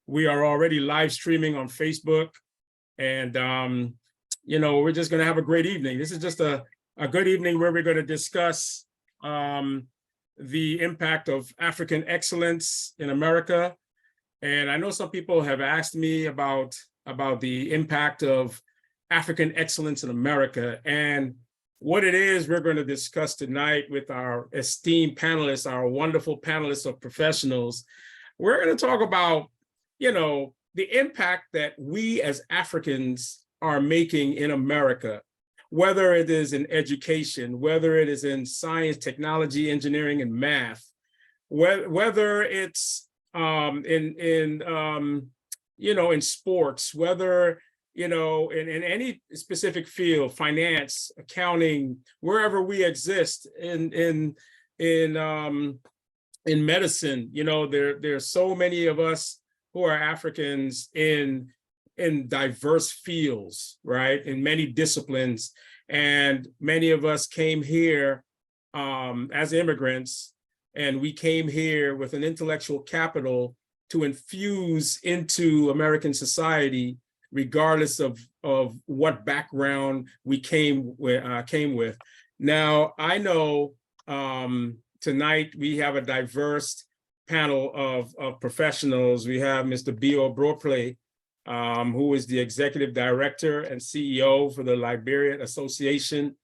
We are already live streaming on Facebook, and we're just going to have a great evening. This is just a good evening where we're going to discuss the impact of African excellence in America. And I know some people have asked me about the impact of African excellence in America. And what it is we're going to discuss tonight with our esteemed panelists, our wonderful panelists of professionals. We're going to talk about, the impact that we as Africans are making in America, whether it is in education, whether it is in science, technology, engineering, and math, whether it's in sports, whether in any specific field, finance, accounting, wherever we exist in medicine. There's so many of us who are Africans in diverse fields, right? In many disciplines. And many of us came here as immigrants, and we came here with an intellectual capital to infuse into American society, regardless of what background we came with. Now, I know tonight we have a diverse panel of professionals. We have Mr. Bio Bropley, who is the Executive Director and CEO for the Liberian Association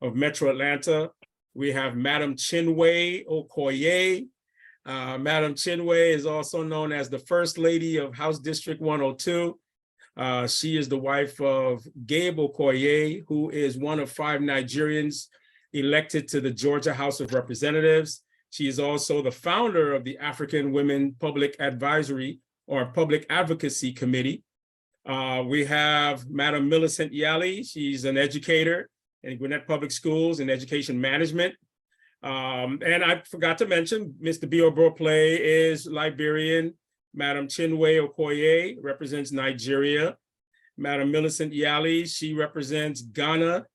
of Metro Atlanta. We have Madam Chinwe Okoye. Madam Chinwe is also known as the First Lady of House District 102. She is the wife of Gabe Okoye, who is one of 5 Nigerians elected to the Georgia House of Representatives. She is also the founder of the African Women Public Advisory or Public Advocacy Committee. We have Madam Millicent Yali. She's an educator in Gwinnett Public Schools in education management. And I forgot to mention, Mr. Bio Bropley is Liberian. Madam Chinwe Okoye represents Nigeria. Madam Millicent Yali, she represents Ghana.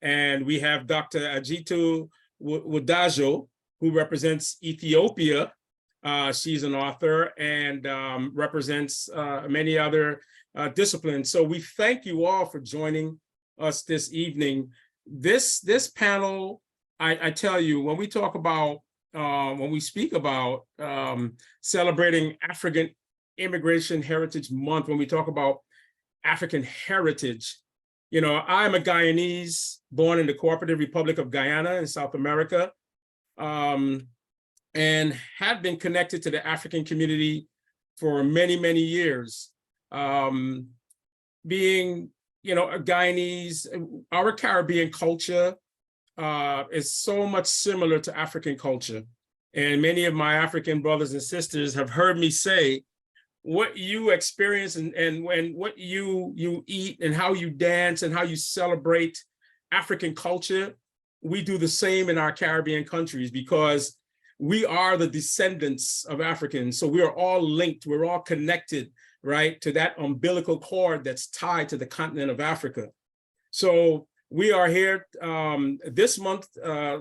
And we have Dr. Ajitu Wadajo, who represents Ethiopia. She's an author and represents many other disciplines. So we thank you all for joining us this evening. This panel, I tell you, when we talk about, when we speak about celebrating African Immigration Heritage Month, when we talk about African heritage, I'm a Guyanese born in the Cooperative Republic of Guyana in South America, and have been connected to the African community for many, many years. Being, a Guyanese, our Caribbean culture is so much similar to African culture. And many of my African brothers and sisters have heard me say, what you experience and what you eat and how you dance and how you celebrate African culture, we do the same in our Caribbean countries because we are the descendants of Africans. So we are all linked, we're all connected, right, to that umbilical cord that's tied to the continent of Africa. So we are here this month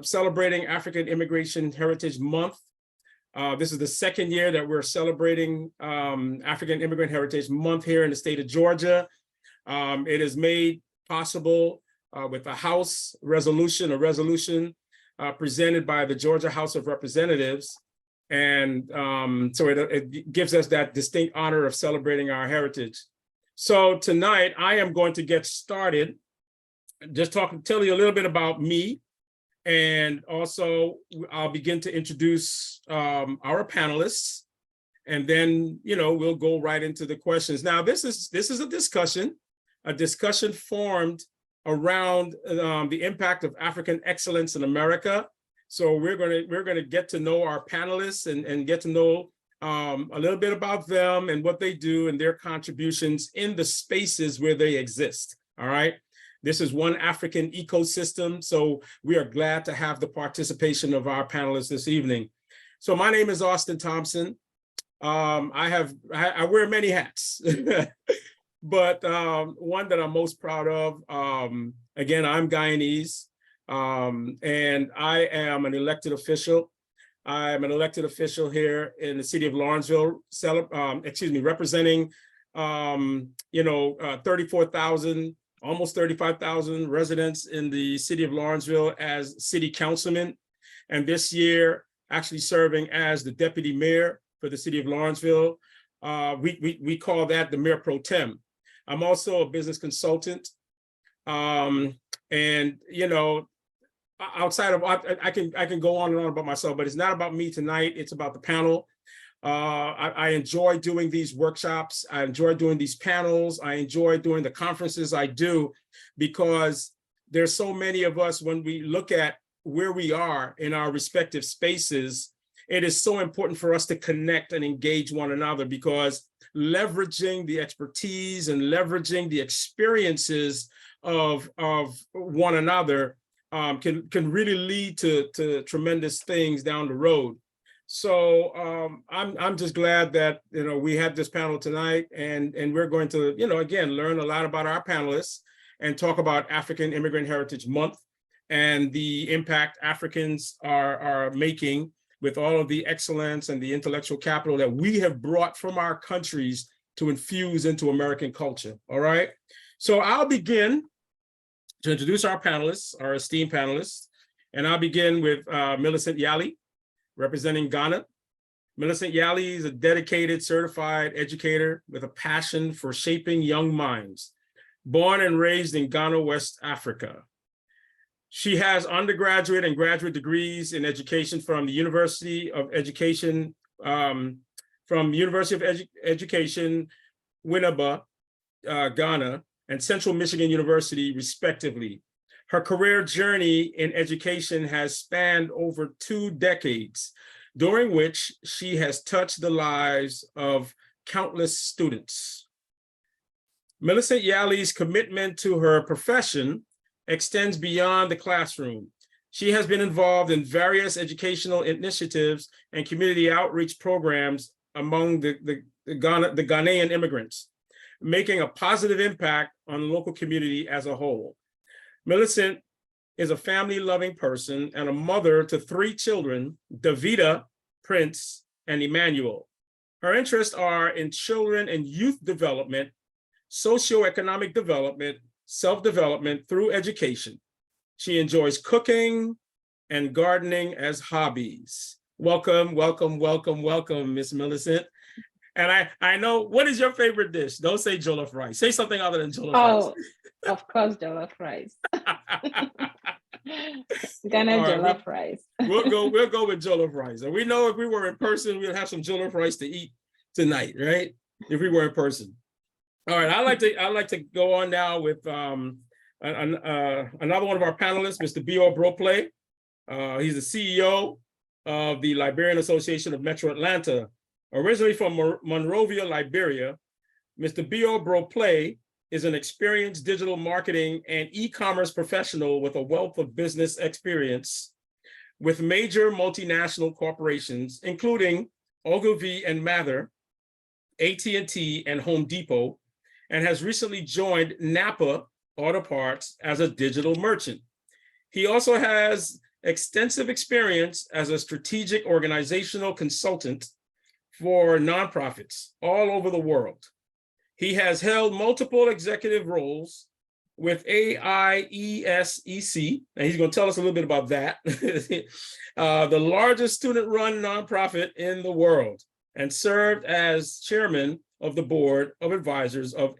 celebrating African Immigration Heritage Month. This is the second year that we're celebrating African Immigrant Heritage Month here in the state of Georgia. It is made possible with a House resolution, presented by the Georgia House of Representatives. And so it gives us that distinct honor of celebrating our heritage. So tonight I am going to get started, just tell you a little bit about me. And also I'll begin to introduce our panelists, and then, we'll go right into the questions. Now, this is a discussion formed around the impact of African excellence in America. So we're gonna get to know our panelists and get to know a little bit about them and what they do and their contributions in the spaces where they exist. All right. This is one African ecosystem, so we are glad to have the participation of our panelists this evening. So my name is Austin Thompson. I wear many hats, but one that I'm most proud of, again, I'm Guyanese, and I am an elected official. I'm an elected official here in the city of Lawrenceville, representing 34,000, almost 35,000 residents in the city of Lawrenceville as city councilman. And this year, actually serving as the deputy mayor for the city of Lawrenceville. We call that the mayor pro tem. I'm also a business consultant. Outside of, I can go on and on about myself, but it's not about me tonight. It's about the panel. I enjoy doing these workshops. I enjoy doing these panels. I enjoy doing the conferences I do, because there's so many of us, when we look at where we are in our respective spaces, it is so important for us to connect and engage one another, because leveraging the expertise and leveraging the experiences of one another can really lead to tremendous things down the road. So I'm just glad that we had this panel tonight, and we're going to again learn a lot about our panelists and talk about African Immigrant Heritage Month and the impact Africans are making with all of the excellence and the intellectual capital that we have brought from our countries to infuse into American culture. All right. So I'll begin to introduce our panelists, our esteemed panelists, and I'll begin with Millicent Yali, representing Ghana. Millicent Yali is a dedicated, certified educator with a passion for shaping young minds, born and raised in Ghana, West Africa. She has undergraduate and graduate degrees in education from the University of Education, Winneba, Ghana, and Central Michigan University, respectively. Her career journey in education has spanned over 2 decades, during which she has touched the lives of countless students. Millicent Yali's commitment to her profession extends beyond the classroom. She has been involved in various educational initiatives and community outreach programs among the Ghanaian immigrants, making a positive impact on the local community as a whole. Millicent is a family-loving person and a mother to 3 children, Davida, Prince, and Emmanuel. Her interests are in children and youth development, socioeconomic development, self-development through education. She enjoys cooking and gardening as hobbies. Welcome, welcome, welcome, welcome, Miss Millicent. And I know, what is your favorite dish? Don't say jollof rice. Say something other than jollof rice. Oh, of course, jollof rice. Ghana jollof rice. We'll go with jollof rice. And we know if we were in person, we'll have some jollof rice to eat tonight, right? If we were in person. All right, I'd like to go on now with another one of our panelists, Mr. B.O. Broplay. He's the CEO of the Liberian Association of Metro Atlanta. Originally from Monrovia, Liberia, Mr. B.O. Broplay is an experienced digital marketing and e-commerce professional with a wealth of business experience with major multinational corporations, including Ogilvy and Mather, AT&T, and Home Depot, and has recently joined Napa Auto Parts as a digital merchant. He also has extensive experience as a strategic organizational consultant for nonprofits all over the world. He has held multiple executive roles with AIESEC, and he's going to tell us a little bit about that, the largest student-run nonprofit in the world, and served as chairman of the board of advisors of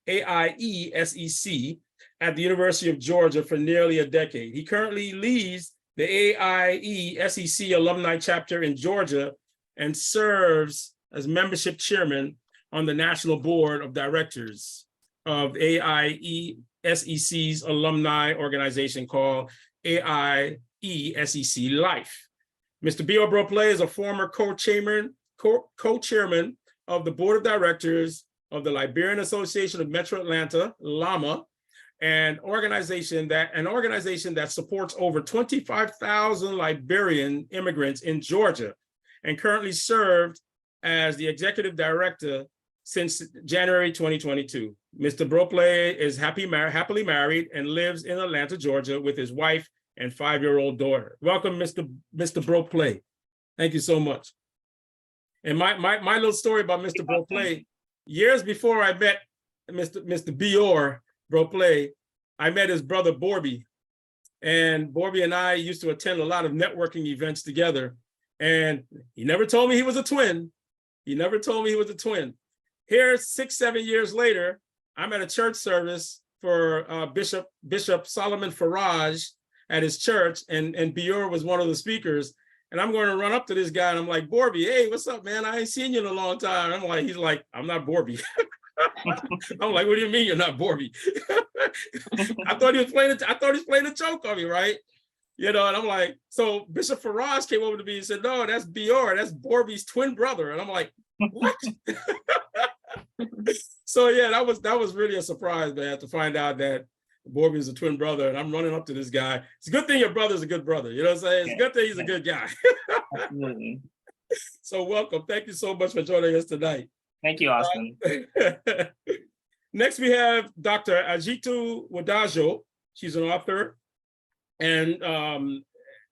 AIESEC at the University of Georgia for nearly a decade. He currently leads the AIESEC alumni chapter in Georgia and serves as membership chairman on the national board of directors of AIESEC's alumni organization called AIESEC Life. Mr. B.O. Broplay is a former co-chairman of the board of directors of the Liberian Association of Metro Atlanta, LAMA, an organization that supports over 25,000 Liberian immigrants in Georgia, and currently served as the executive director since January 2022. Mr. Broplay is happily married and lives in Atlanta, Georgia with his wife and 5-year-old daughter. Welcome, Mr. Broplay. Thank you so much. And my little story about Mr. Broplay, years before I met Mr. Bior Broplay, I met his brother Borby. And Borby and I used to attend a lot of networking events together. And he never told me he was a twin. He never told me he was a twin. Here, 6, 7 years later, I'm at a church service for Bishop Solomon Faraj at his church, and Bior was one of the speakers. And I'm going to run up to this guy, and I'm like, Borby, hey, what's up, man? I ain't seen you in a long time. He's like, I'm not Borby. I'm like, what do you mean you're not Borby? I thought he was playing a joke on me, right? And I'm like, so Bishop Faraj came over to me and said, no, that's Bior, that's Borby's twin brother. And I'm like, what? So yeah, that was really a surprise, man, to find out that Borby is a twin brother, and I'm running up to this guy. It's a good thing your brother's a good brother. You know what I'm saying? It's a good thing he's a good guy. Absolutely. So welcome. Thank you so much for joining us tonight. Thank you, Austin. Next, we have Dr. Ajitu Wadajo. She's an author and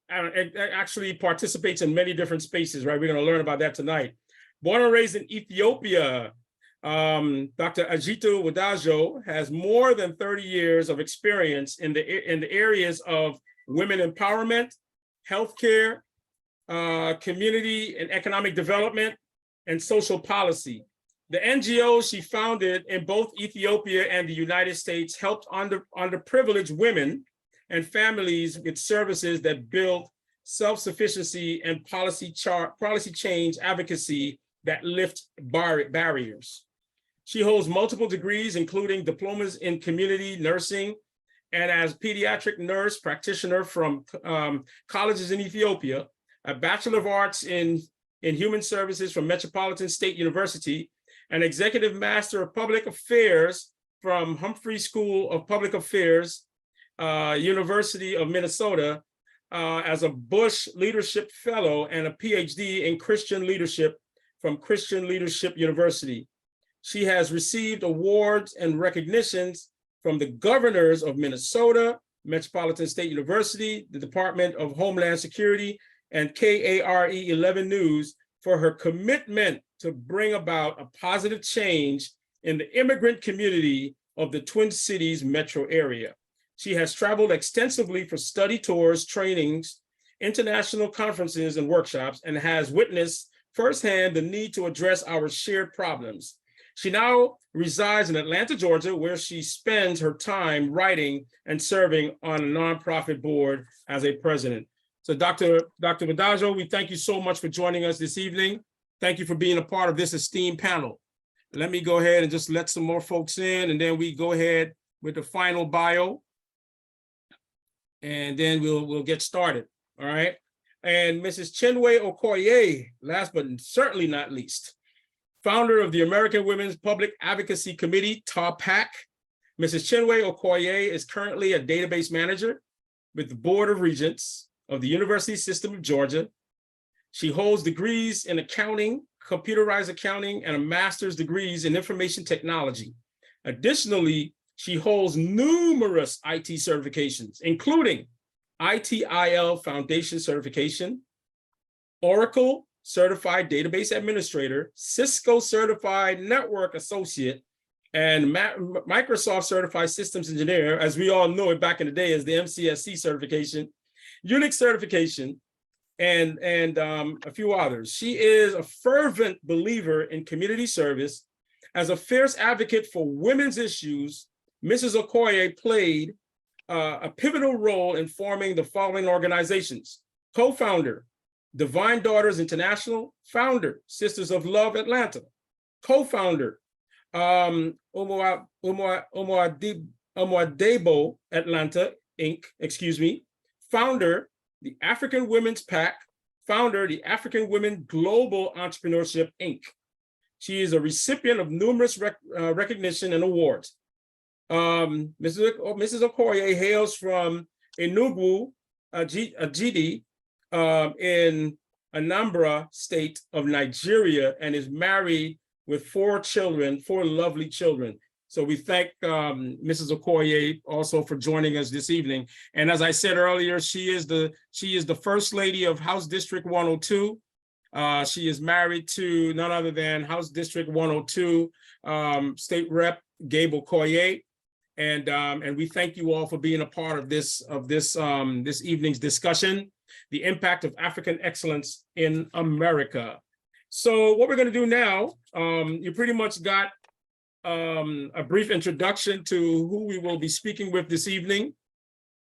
actually participates in many different spaces, right? We're going to learn about that tonight. Born and raised in Ethiopia, Dr. Ajitu Wadajo has more than 30 years of experience in the areas of women empowerment, healthcare, community and economic development, and social policy. The NGOs she founded in both Ethiopia and the United States helped underprivileged women and families with services that build self-sufficiency and policy change advocacy that lift barriers. She holds multiple degrees, including diplomas in community nursing, and as pediatric nurse practitioner from colleges in Ethiopia, a Bachelor of Arts in Human Services from Metropolitan State University, an Executive Master of Public Affairs from Humphrey School of Public Affairs, University of Minnesota, as a Bush Leadership Fellow, and a PhD in Christian Leadership from Christian Leadership University. She has received awards and recognitions from the governors of Minnesota, Metropolitan State University, the Department of Homeland Security, and KARE 11 News for her commitment to bring about a positive change in the immigrant community of the Twin Cities metro area. She has traveled extensively for study tours, trainings, international conferences, and workshops, and has witnessed firsthand the need to address our shared problems. She now resides in Atlanta, Georgia, where she spends her time writing and serving on a nonprofit board as a president. So Dr. Wadajo, we thank you so much for joining us this evening. Thank you for being a part of this esteemed panel. Let me go ahead and just let some more folks in, and then we go ahead with the final bio, and then we'll get started, all right? And Mrs. Chinwe Okoye, last but certainly not least, founder of the American Women's Public Advocacy Committee, TAWPAC. Mrs. Chinwe Okoye is currently a database manager with the Board of Regents of the University System of Georgia. She holds degrees in accounting, computerized accounting, and a master's degrees in information technology. Additionally, she holds numerous IT certifications, including ITIL Foundation certification, Oracle Certified Database Administrator, Cisco Certified Network Associate, and Microsoft Certified Systems Engineer, as we all know it back in the day as the MCSC certification, Unix certification, and a few others. She is a fervent believer in community service. As a fierce advocate for women's issues, Mrs. Okoye played a pivotal role in forming the following organizations: co-founder, Divine Daughters International; founder, Sisters of Love Atlanta; co-founder, Umuadebo Atlanta Inc., founder, the African Women's PAC; founder, the African Women Global Entrepreneurship Inc. She is a recipient of numerous recognition and awards. Mrs. Okoye hails from Enugu, Agidi, in Anambra State of Nigeria, and is married with 4 lovely children. So we thank Mrs. Okoye also for joining us this evening. And as I said earlier, she is the First Lady of House District 102, She is married to none other than House District 102 State Rep Gable Collier. And we thank you all for being a part of this this evening's discussion, the impact of African excellence in America. So what we're going to do now, you pretty much got a brief introduction to who we will be speaking with this evening.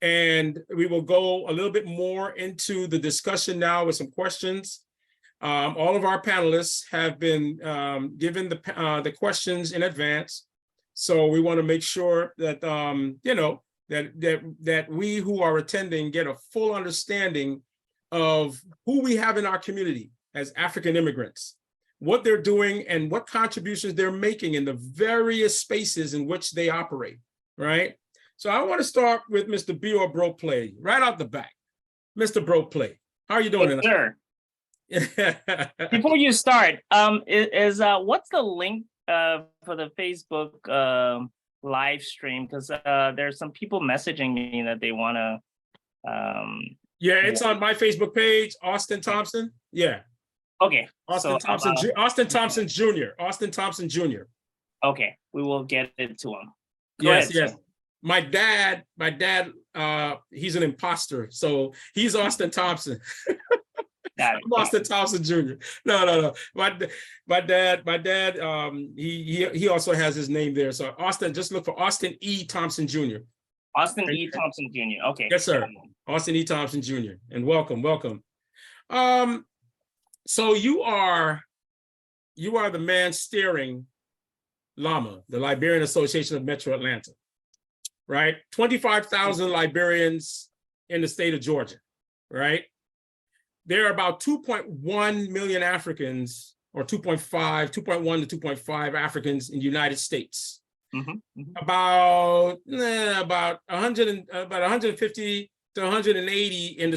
And we will go a little bit more into the discussion now with some questions. All of our panelists have been given the questions in advance. So we want to make sure that, you know, that we who are attending get a full understanding of who we have in our community as African immigrants, what they're doing and what contributions they're making in the various spaces in which they operate, right? So I want to start with Mr. Bior Broplay, right out the back. Mr. Broplay, how are you doing tonight? Sure. Before you start, what's the link for the Facebook live stream? Because there's some people messaging me that they want to. Yeah, it's on my Facebook page, Austin Thompson. Yeah. Okay. Austin Thompson. Austin Thompson Jr. Austin Thompson Jr. Okay, we will get it to him. Go ahead, yes. My dad, he's an imposter, so he's Austin Thompson. I'm Austin Thompson Jr. No. My dad, he also has his name there. So Austin, just look for Austin E. Thompson Jr. Austin E. Thompson Jr. Okay. Yes, sir. Austin E. Thompson Jr. And welcome. So you are the man steering LAMA, the Liberian Association of Metro Atlanta, right? 25,000 Liberians in the state of Georgia, right? There are about 2.1 million Africans, or 2.1 to 2.5 Africans in the United States. About 150 to 180 in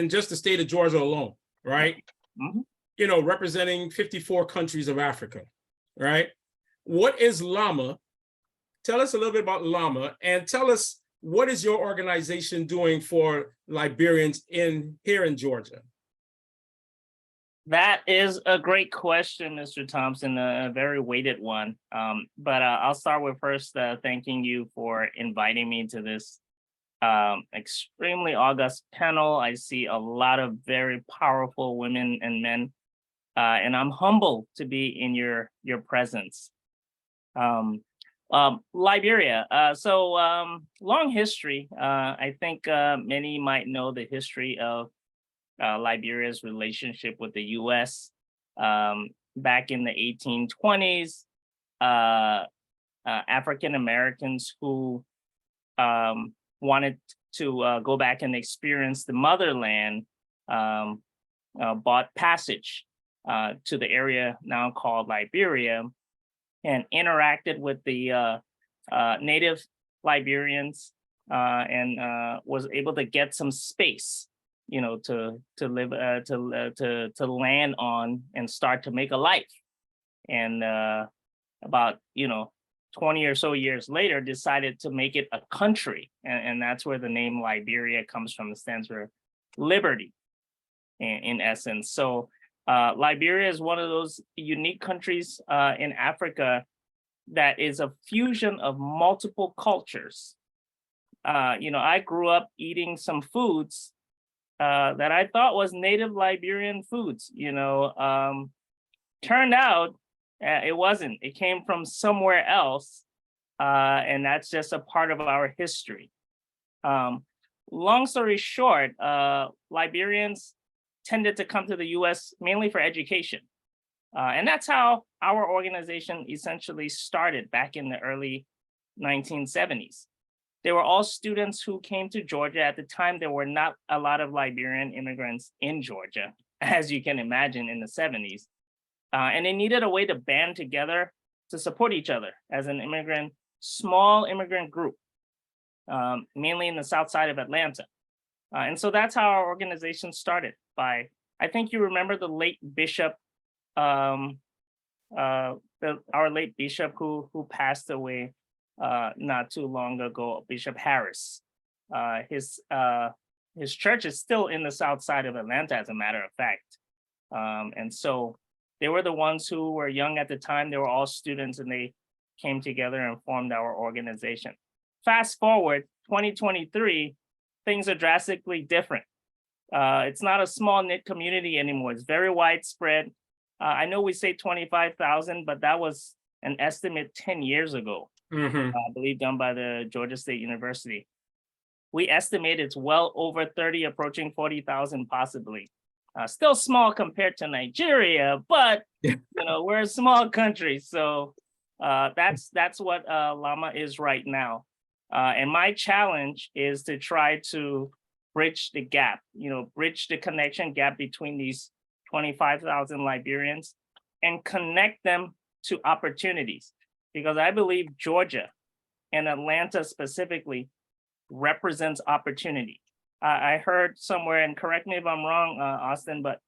just the state of Georgia alone, right? You know, representing 54 countries of Africa, right? What is LAMA? Tell us a little bit about LAMA, and tell us what is your organization doing for Liberians here in Georgia? That is a great question, Mr. Thompson, a very weighted one. But I'll start with first thanking you for inviting me to this extremely august panel. I see a lot of very powerful women and men, and I'm humbled to be in your presence. Liberia. Long history. I think many might know the history of Liberia's relationship with the U.S. Back in the 1820s, African Americans who wanted to go back and experience the motherland bought passage to the area now called Liberia and interacted with the native Liberians and was able to get some space, you know, to live, to land on and start to make a life. And about, 20 or so years later, decided to make it a country. And that's where the name Liberia comes from. It stands for liberty in essence. So Liberia is one of those unique countries in Africa that is a fusion of multiple cultures. I grew up eating some foods that I thought was native Liberian foods, turned out it wasn't. It came from somewhere else, and that's just a part of our history. Long story short, Liberians tended to come to the US mainly for education. And that's how our organization essentially started back in the early 1970s. They were all students who came to Georgia. At the time, there were not a lot of Liberian immigrants in Georgia, as you can imagine, in the 70s. And they needed a way to band together to support each other as an small immigrant group, mainly in the south side of Atlanta. And so that's how our organization started by, I think you remember the late bishop, our late bishop who passed away not too long ago, Bishop Harris. His church is still in the south side of Atlanta, as a matter of fact. And so they were the ones who were young at the time. They were all students and they came together and formed our organization. Fast forward 2023, things are drastically different. It's not a small knit community anymore. It's very widespread. I know we say 25,000, but that was an estimate 10 years ago, Mhm. I believe done by the Georgia State University. We estimate it's well over 30, approaching 40,000 possibly. Still small compared to Nigeria, but we're a small country. So that's what Llama is right now. And my challenge is to try to bridge the gap, bridge the connection gap between these 25,000 Liberians and connect them to opportunities. Because I believe Georgia and Atlanta specifically represents opportunity. I heard somewhere, and correct me if I'm wrong, Austin, but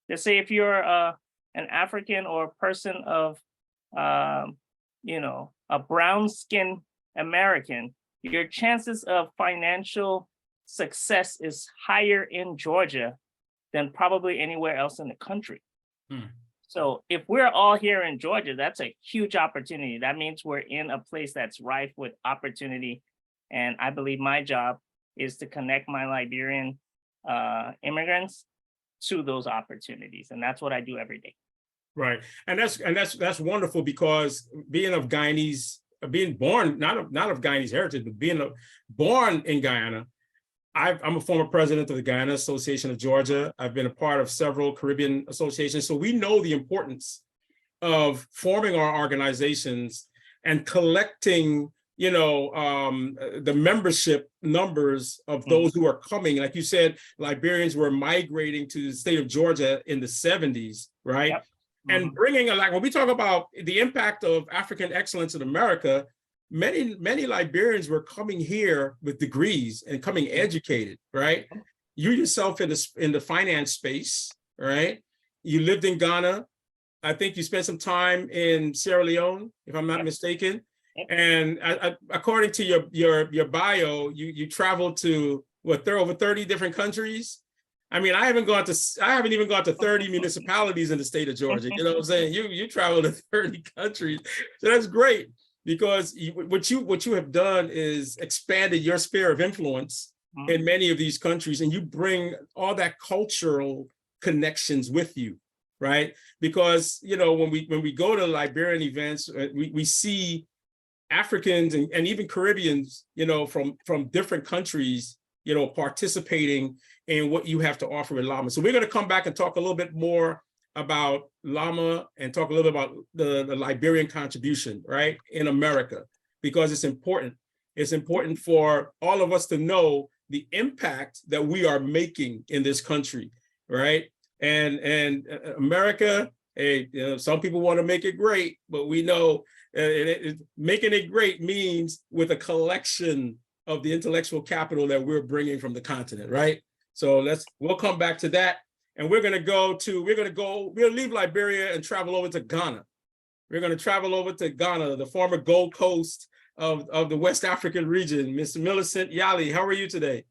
they say if you're an African or a person of, a brown-skinned American, your chances of financial success is higher in Georgia than probably anywhere else in the country. So if we're all here in Georgia, that's a huge opportunity. That means we're in a place that's rife with opportunity. And I believe my job is to connect my Liberian immigrants to those opportunities. And that's what I do every day. Right. And that's wonderful, because being of Guyanese, being born, not of Guyanese heritage, but being born in Guyana, I'm a former president of the Guyana Association of Georgia. I've been a part of several Caribbean associations. So we know the importance of forming our organizations and collecting, the membership numbers of those who are coming. Like you said, Liberians were migrating to the state of Georgia in the 70s, right? Yep. And bringing when we talk about the impact of African excellence in America, many Liberians were coming here with degrees and coming educated, right? You yourself in the finance space, right? You lived in Ghana. I think you spent some time in Sierra Leone, if I'm not mistaken. And according to your bio, you traveled to over 30 different countries. I mean, I haven't even gone to 30 municipalities in the state of Georgia. You know what I'm saying? You traveled to 30 countries. So that's great, because what you have done is expanded your sphere of influence in many of these countries, and you bring all that cultural connections with you, right? Because when we go to Liberian events, we see Africans and even Caribbeans, from different countries, participating in what you have to offer with Llama. So we're going to come back and talk a little bit more about Llama and talk a little bit about the Liberian contribution, right, in America, because it's important. It's important for all of us to know the impact that we are making in this country, right? And America, some people want to make it great, but we know making it great means with a collection of the intellectual capital that we're bringing from the continent, right? So we'll come back to that. And we'll leave Liberia and travel over to Ghana. We're going to travel over to Ghana, the former Gold Coast of the West African region. Ms. Millicent Yali, how are you today?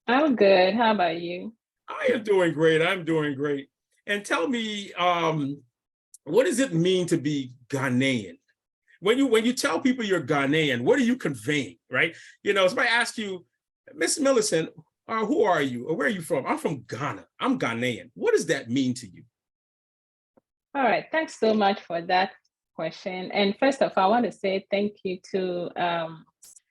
I'm good. How about you? I am doing great. I'm doing great. And tell me, what does it mean to be Ghanaian? When you tell people you're Ghanaian, what are you conveying, right? Somebody asks you, Miss Millicent, who are you, or where are you from? I'm from Ghana. I'm Ghanaian. What does that mean to you? All right. Thanks so much for that question. And first of all, I want to say thank you to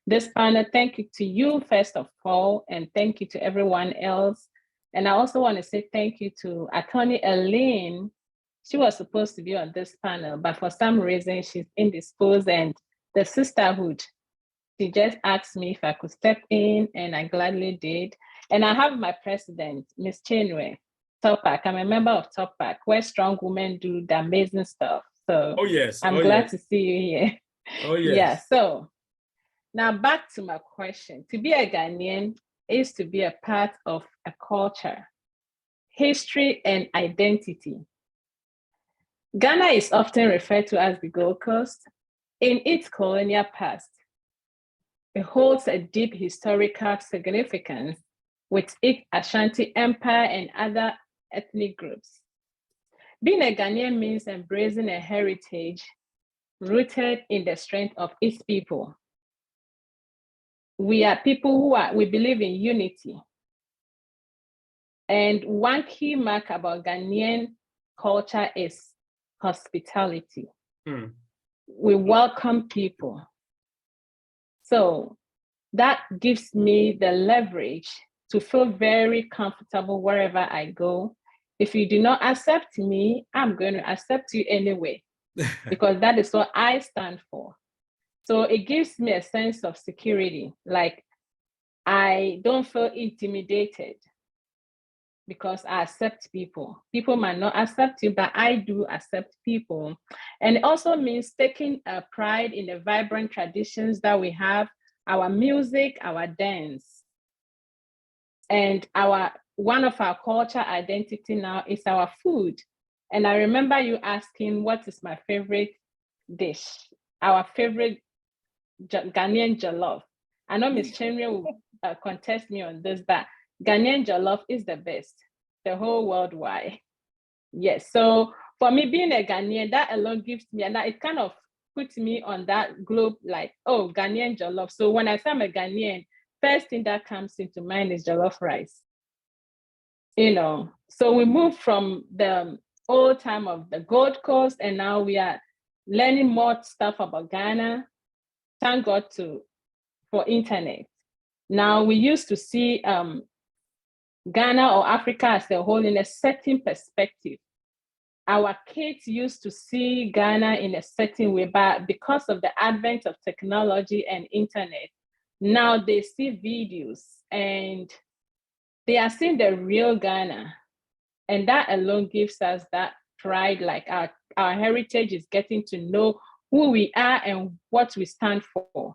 this panel. Thank you to you, first of all, and thank you to everyone else. And I also want to say thank you to Attorney Elaine. She was supposed to be on this panel, but for some reason she's indisposed, and the sisterhood, she just asked me if I could step in, and I gladly did. And I have my president, Ms. Chinwe Topak. I'm a member of Topak, where strong women do the amazing stuff. So I'm glad to see you here. Oh, yes. Yeah, so now back to my question. To be a Ghanaian is to be a part of a culture, history, and identity. Ghana is often referred to as the Gold Coast. In its colonial past, it holds a deep historical significance with its Ashanti Empire and other ethnic groups. being a Ghanaian means embracing a heritage rooted in the strength of its people. We are people we believe in unity. And one key mark about Ghanaian culture is hospitality. We welcome people. So that gives me the leverage to feel very comfortable wherever I go. If you do not accept me, I'm going to accept you anyway, because that is what I stand for. So it gives me a sense of security. Like, I don't feel intimidated because I accept people. People might not accept you, but I do accept people. And it also means taking a pride in the vibrant traditions that we have, our music, our dance. And one of our culture identity now is our food. And I remember you asking, what is my favorite dish? Our favorite Ghanaian jollof. I know Ms. Chenry will contest me on this, but Ghanaian jollof is the best, the whole worldwide. Yes, so for me, being a Ghanaian, that alone gives me, and it kind of puts me on that globe like, oh, Ghanaian jollof. So when I say I'm a Ghanaian, first thing that comes into mind is jollof rice. So we moved from the old time of the Gold Coast, and now we are learning more stuff about Ghana. Thank God for internet. Now we used to see Ghana or Africa as a whole in a certain perspective. Our kids used to see Ghana in a certain way, but because of the advent of technology and internet, now they see videos and they are seeing the real Ghana. And that alone gives us that pride, like our heritage is getting to know who we are and what we stand for.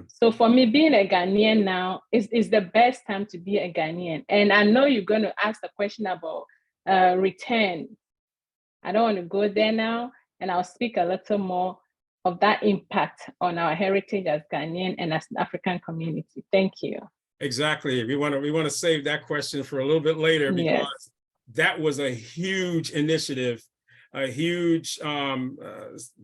So for me, being a Ghanaian now is the best time to be a Ghanaian. And I know you're going to ask a question about return. I don't want to go there now, and I'll speak a little more of that impact on our heritage as Ghanaian and as an African community. Thank you. Exactly. We want to save that question for a little bit later, because that was a huge initiative, a huge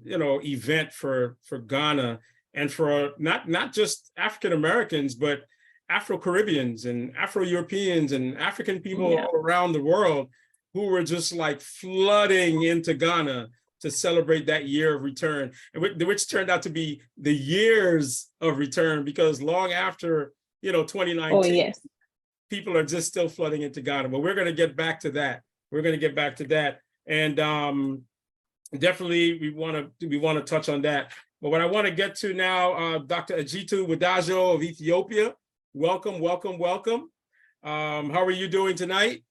event for Ghana, and for not just African Americans, but Afro-Caribbeans and Afro-Europeans and African people all around the world who were just like flooding into Ghana to celebrate that year of return, and which turned out to be the years of return, because long after 2019, people are just still flooding into Ghana. But we're going to get back to that. And definitely we want to touch on that. But what I want to get to now, Dr. Ajitu Wadajo of Ethiopia, welcome. How are you doing tonight?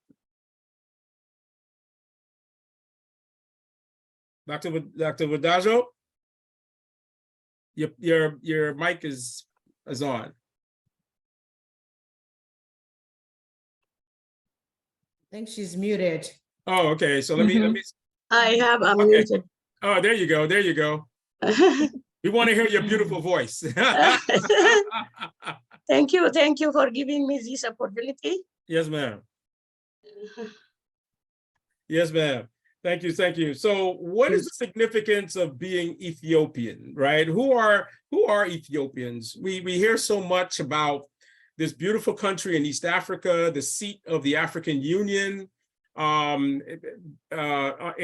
Dr. Wadajo, your mic is on. I think she's muted. Oh, okay. So let me. I have unmuted. Oh, there you go. We want to hear your beautiful voice. Thank you for giving me this opportunity. Yes, ma'am. Yes, ma'am. Thank you. So what is the significance of being Ethiopian, right? Who are Ethiopians? We hear so much about this beautiful country in East Africa, the seat of the African Union, in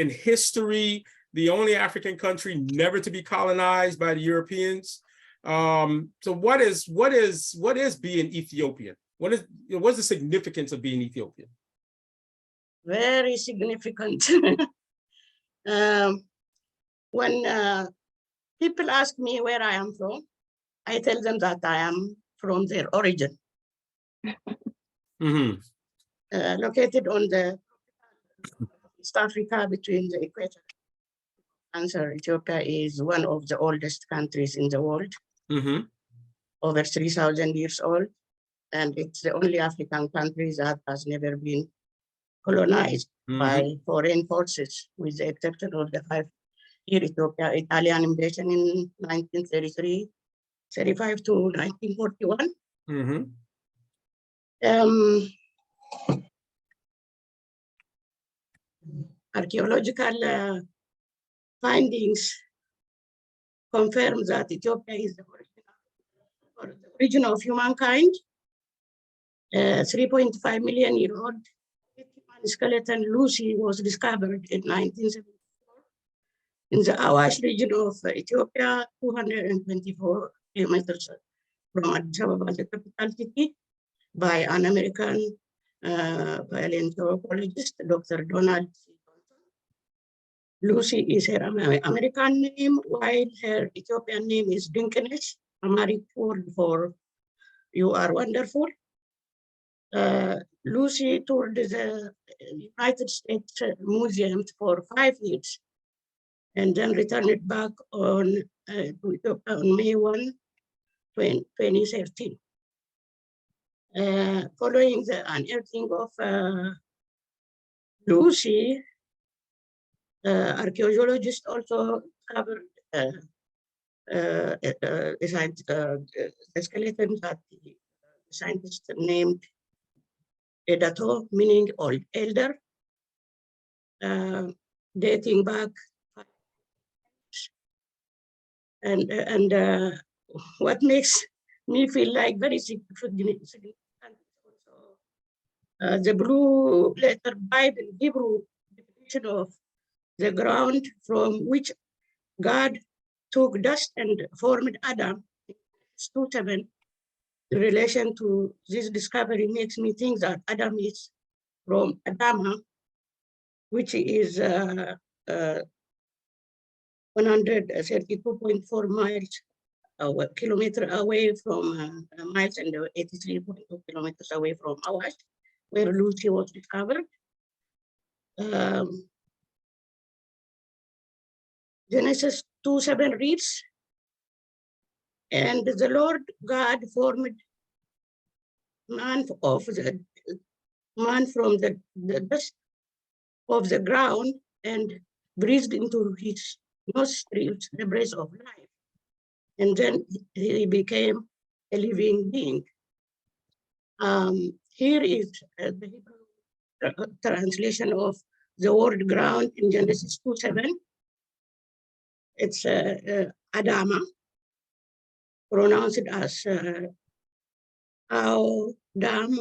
history, the only African country never to be colonized by the Europeans. So what is being Ethiopian? What's the significance of being Ethiopian? Very significant. When people ask me where I am from, I tell them that I am from their origin. Located on the East Africa between the equator. Answer: Ethiopia is one of the oldest countries in the world, over 3,000 years old, and it's the only African country that has never been colonized by foreign forces, with the exception of the 5-year Italian invasion in 1933, 35 to 1941. archaeological findings confirm that Ethiopia is the origin of humankind. 3.5 million year old human skeleton Lucy was discovered in 1974 in the Awash region of Ethiopia, 224 kilometers from Addis Ababa, the capital city, by an American paleontologist, Dr. Donald C. Johnson. Lucy is her American name, while her Ethiopian name is Dinkenesh, Amharic word for you are wonderful. Lucy toured the United States museums for 5 years and then returned back to Ethiopia on May 1, 2013. Following the unearthing of Lucy, archaeologists also covered the skeleton that the scientists named Edato, meaning old elder, dating back. And what makes me feel like very significant also, the blue letter Bible Hebrew definition of the ground from which God took dust and formed Adam, 2:7. In relation to this discovery makes me think that Adam is from Adama, which is 132.4 miles kilometer away from miles and 83.2 kilometers away from Awash, where Lucy was discovered. Genesis 2:7 reads, and the Lord God formed man from the dust of the ground and breathed into his nostrils the breath of life. And then he became a living being. Here is the Hebrew translation of the word ground in Genesis 2:7. It's Adama, pronounced as Adam,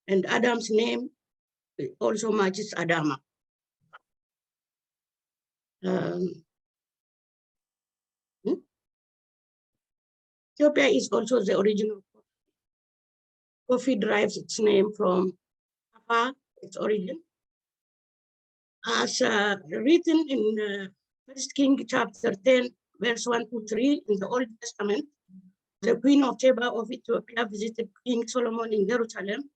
and Adam's name also matches Adama. Ethiopia is also the original coffee derives its name from Kaffa, its origin. As written in 1 Kings chapter 10, verse 1-3 in the Old Testament, the Queen of Sheba of Ethiopia visited King Solomon in Jerusalem.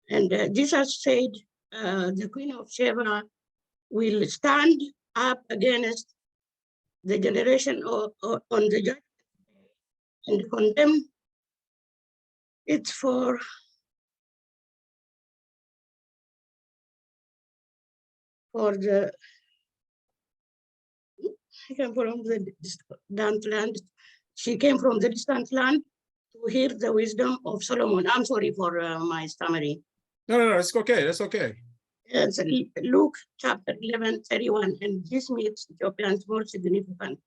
And Jesus said, the Queen of Sheba will stand up against the generation on the judgment and condemn it for the she came from the distant land. She came from the distant land to hear the wisdom of Solomon. I'm sorry for my stammering. No, it's okay. That's okay. It's Luke chapter 11:31, and this makes Ethiopians more significant.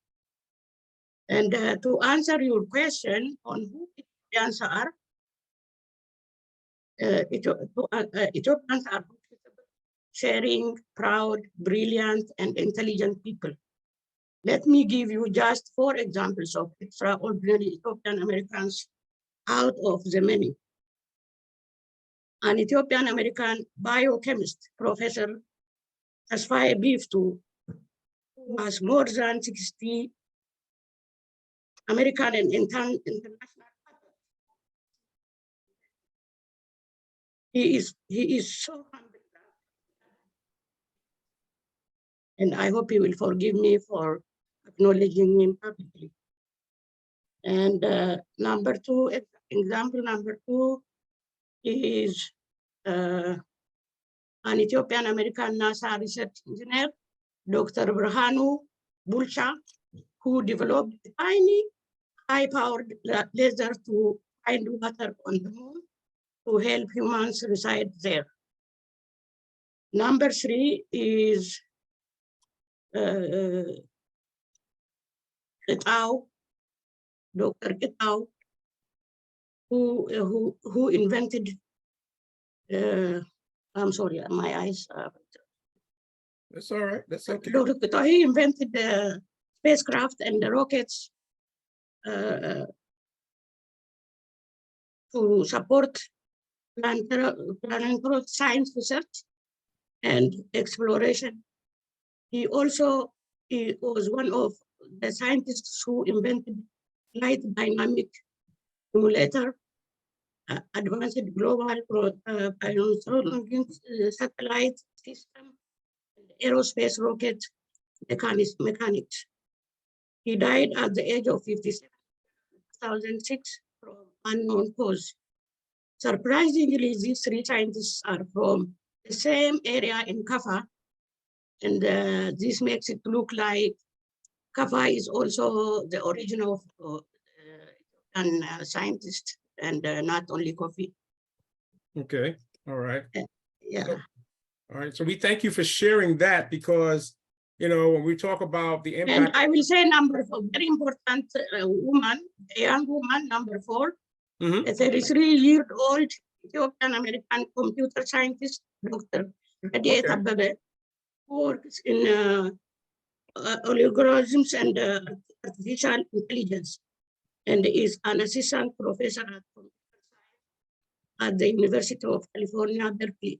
And to answer your question on who Ethiopians are, Ethiopians are sharing, proud, brilliant, and intelligent people. Let me give you just 4 examples of extraordinary Ethiopian Americans out of the many. An Ethiopian American biochemist, Professor Tasfaye Biftu, who has more than 60 American and international patents. He is so humble. And I hope he will forgive me for acknowledging him publicly. And example number 2 is an Ethiopian American NASA research engineer, Dr. Burhanu Bulcha, who developed a tiny high-powered laser to find water on the moon to help humans reside there. Number 3 is Kitao, Dr. Kitao, who invented, I'm sorry, my eyes. That's all right. That's okay. Dr. Kitao, he invented the spacecraft and the rockets to support planetary science research and exploration. He was one of the scientists who invented light dynamic simulator, advanced global satellite system, aerospace rocket mechanics. He died at the age of 57, 2006, from unknown cause. Surprisingly, these three scientists are from the same area in Kaffa, and this makes it look like Kaffa is also the origin of scientist and not only coffee. Okay. All right. Yeah. All right. So we thank you for sharing that, because, you know, when we talk about the And impact. I will say number 4, very important woman, a young woman, number 4, Mhm. a 33-year-old Ethiopian-American computer scientist, Dr. Hadiet Okay. Abebe, who works in algorithms and artificial intelligence, and is an assistant professor at the University of California, Berkeley.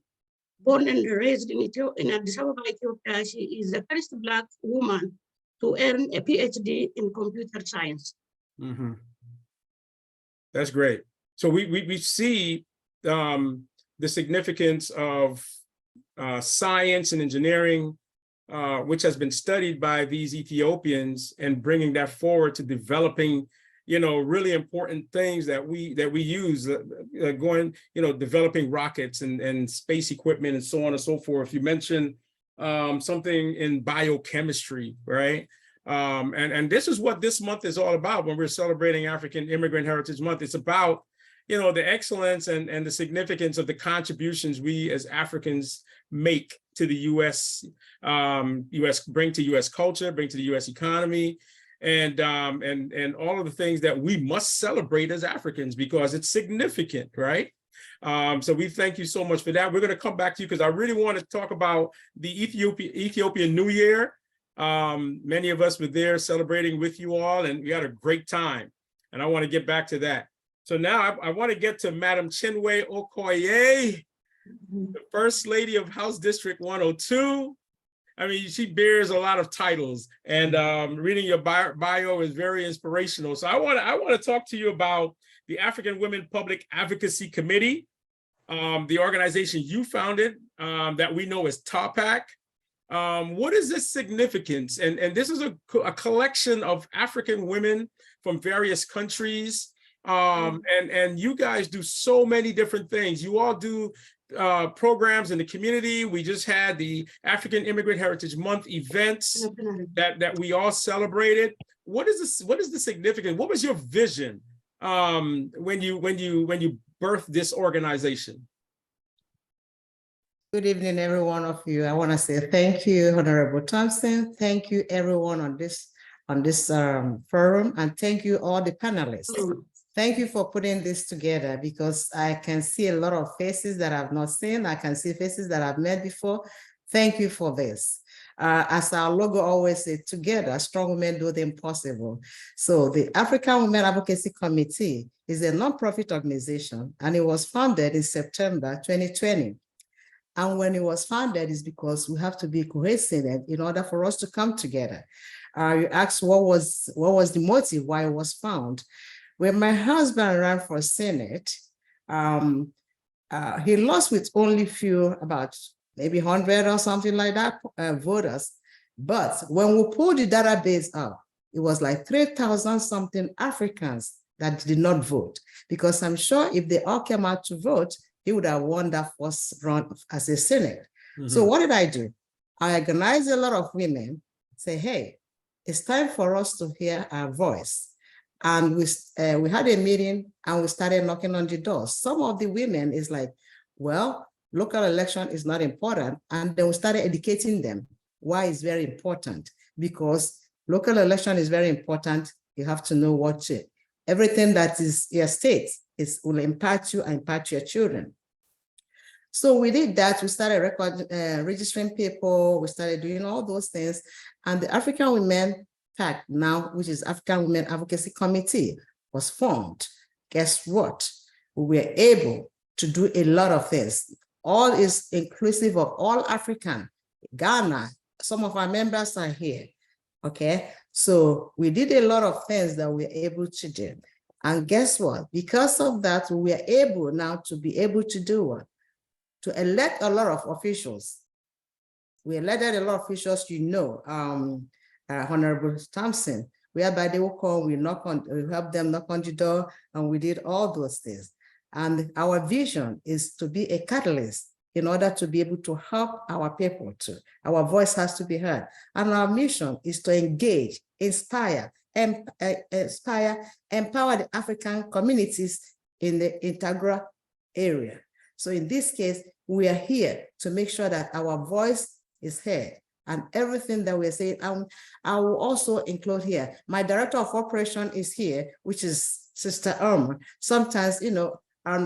Born and raised in Addis Ababa, Ethiopia, she is the first Black woman to earn a PhD in computer science. Mm-hmm. That's great. So we see the significance of science and engineering, which has been studied by these Ethiopians, and bringing that forward to developing, you know, really important things that we use, developing rockets and space equipment and so on and so forth. You mentioned something in biochemistry, right? And this is what this month is all about when we're celebrating African Immigrant Heritage Month. It's about, you know, the excellence and the significance of the contributions we as Africans make to the U.S. Bring to U.S. culture, bring to the U.S. economy, and all of the things that we must celebrate as Africans, because it's significant, right? So we thank you so much for that. We're going to come back to you because I really want to talk about the Ethiopian New Year. Many of us were there celebrating with you all, and we had a great time. And I want to get back to that. So now I want to get to Madam Chinwe Okoye, the First Lady of House District 102. I mean, she bears a lot of titles, and reading your bio is very inspirational. So I want to talk to you about the African Women Public Advocacy Committee, the organization you founded that we know as TAPAC. What is this significance? And this is a collection of African women from various countries. And you guys do so many different things. You all do programs in the community. We just had the African Immigrant Heritage Month events that we all celebrated. What is the significance? What was your vision when you birthed this organization? Good evening, every one of you. I want to say thank you, Honorable Thompson. Thank you, everyone on this forum, and thank you all the panelists. Thank you for putting this together, because I can see a lot of faces that I've not seen. I can see faces that I've met before. Thank you for this. As our logo always says, together, strong women do the impossible. So the African Women Advocacy Committee is a nonprofit organization, and it was founded in September 2020. And when it was founded is because we have to be cohesive in order for us to come together. You asked what was the motive why it was found. When my husband ran for Senate, he lost with only about maybe 100 or something like that voters. But when we pulled the database up, it was like 3,000 something Africans that did not vote, because I'm sure if they all came out to vote, he would have won that first run as a Senate. Mm-hmm. So what did I do? I organized a lot of women, say, hey, it's time for us to hear our voice. And we had a meeting and we started knocking on the doors. Some of the women is like, well, local election is not important. And then we started educating them. Why it's very important? Because local election is very important. You have to know everything that is your state will impact you and impact your children. So we did that. We started registering people. We started doing all those things. And the African Women PAC now, which is African Women Advocacy Committee, was formed. Guess what? We were able to do a lot of things. All is inclusive of all African. Ghana, some of our members are here. Okay, so we did a lot of things that we were able to do. And guess what? Because of that, we are able now to be able to do what? To elect a lot of officials. We elected a lot of officials, Honorable Thompson, whereby they will call, we help them knock on the door, and we did all those things. And our vision is to be a catalyst in order to be able to help our people too. Our voice has to be heard. And our mission is to engage, empower the African communities in the integral area. So in this case, we are here to make sure that our voice is heard and everything that we're saying. I will also include here, my director of operation is here, which is Sister Irma. Sometimes,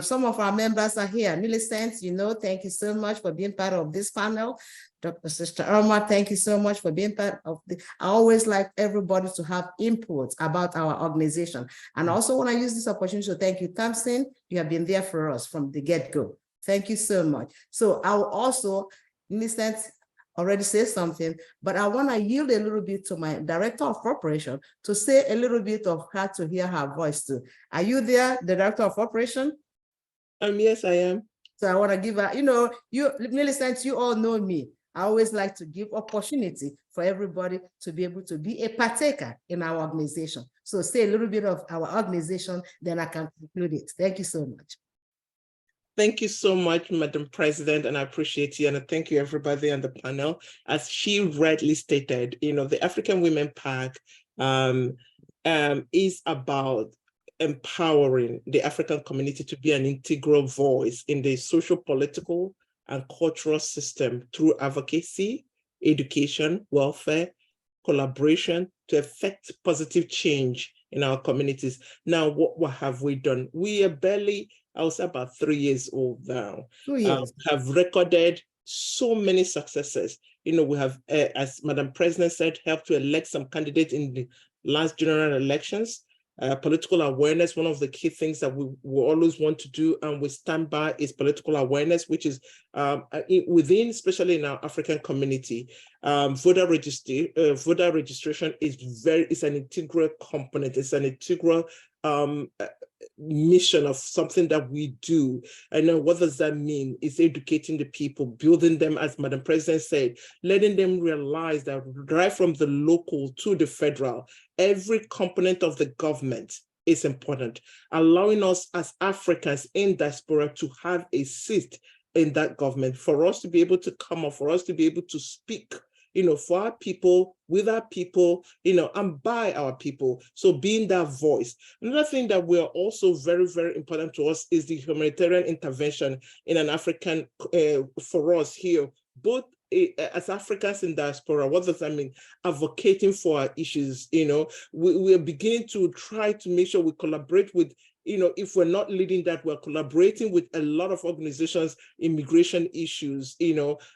some of our members are here. Millicent, thank you so much for being part of this panel. Dr. Sister Irma, thank you so much for being part of the, I always like everybody to have input about our organization. And I also want to use this opportunity to thank you, Thompson. You have been there for us from the get-go. Thank you so much. So I will also, Millicent already say something, but I want to yield a little bit to my director of operation to say a little bit of her to hear her voice too. Are you there, the director of operation? Yes, I am. So I want to give her, Millicent, you all know me. I always like to give opportunity for everybody to be able to be a partaker in our organization. So say a little bit of our organization, then I can conclude it. Thank you so much. Thank you so much, Madam President, and I appreciate you. And I thank you, everybody on the panel. As she rightly stated, the African Women PAC is about empowering the African community to be an integral voice in the social, political, and cultural system through advocacy, education, welfare, collaboration to effect positive change in our communities. Now, what have we done? We are barely, I was about 3 years old now. 2 years. Have recorded so many successes. We have, as Madam President said, helped to elect some candidates in the last general elections. Political awareness, one of the key things that we always want to do and we stand by is political awareness, which is within, especially in our African community, voter registration is an integral component. It's an integral mission of something that we do. And now what does that mean? It's educating the people, building them, as Madam President said, letting them realize that right from the local to the federal, every component of the government is important, allowing us as Africans in diaspora to have a seat in that government, for us to be able to come up, for us to be able to speak, for our people, with our people, and by our people. So being that voice. Another thing that we are also very, very important to us is the humanitarian intervention in an African, for us here, both as Africans in diaspora. What does that mean? Advocating for our issues. We are beginning to try to make sure we collaborate with, if we're not leading that, we're collaborating with a lot of organizations, immigration issues,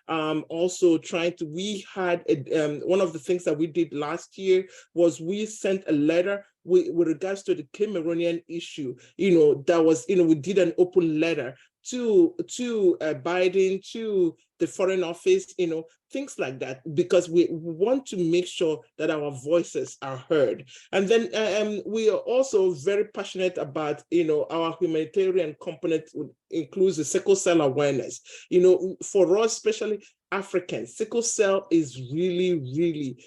also trying to, we had, one of the things that we did last year was we sent a letter with regards to the Cameroonian issue, that was, we did an open letter to Biden, to the Foreign Office, things like that, because we want to make sure that our voices are heard. And then we are also very passionate about, our humanitarian component includes the sickle cell awareness. For us, especially Africans, sickle cell is really, really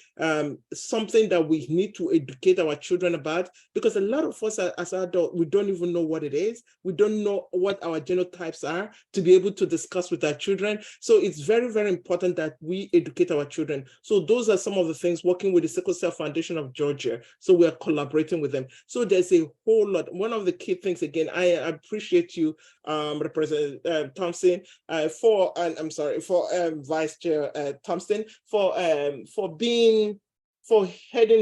something that we need to educate our children about, because a lot of us as adults, we don't even know what it is. We don't know what our genotypes are to be able to discuss with our children. So it's very, very important that we educate our children. So those are some of the things, working with the Sickle Cell Foundation of Georgia. So we are collaborating with them. So there's a whole lot. One of the key things, again, I appreciate you, Representative Thompson, for Vice Chair Thompson, for heading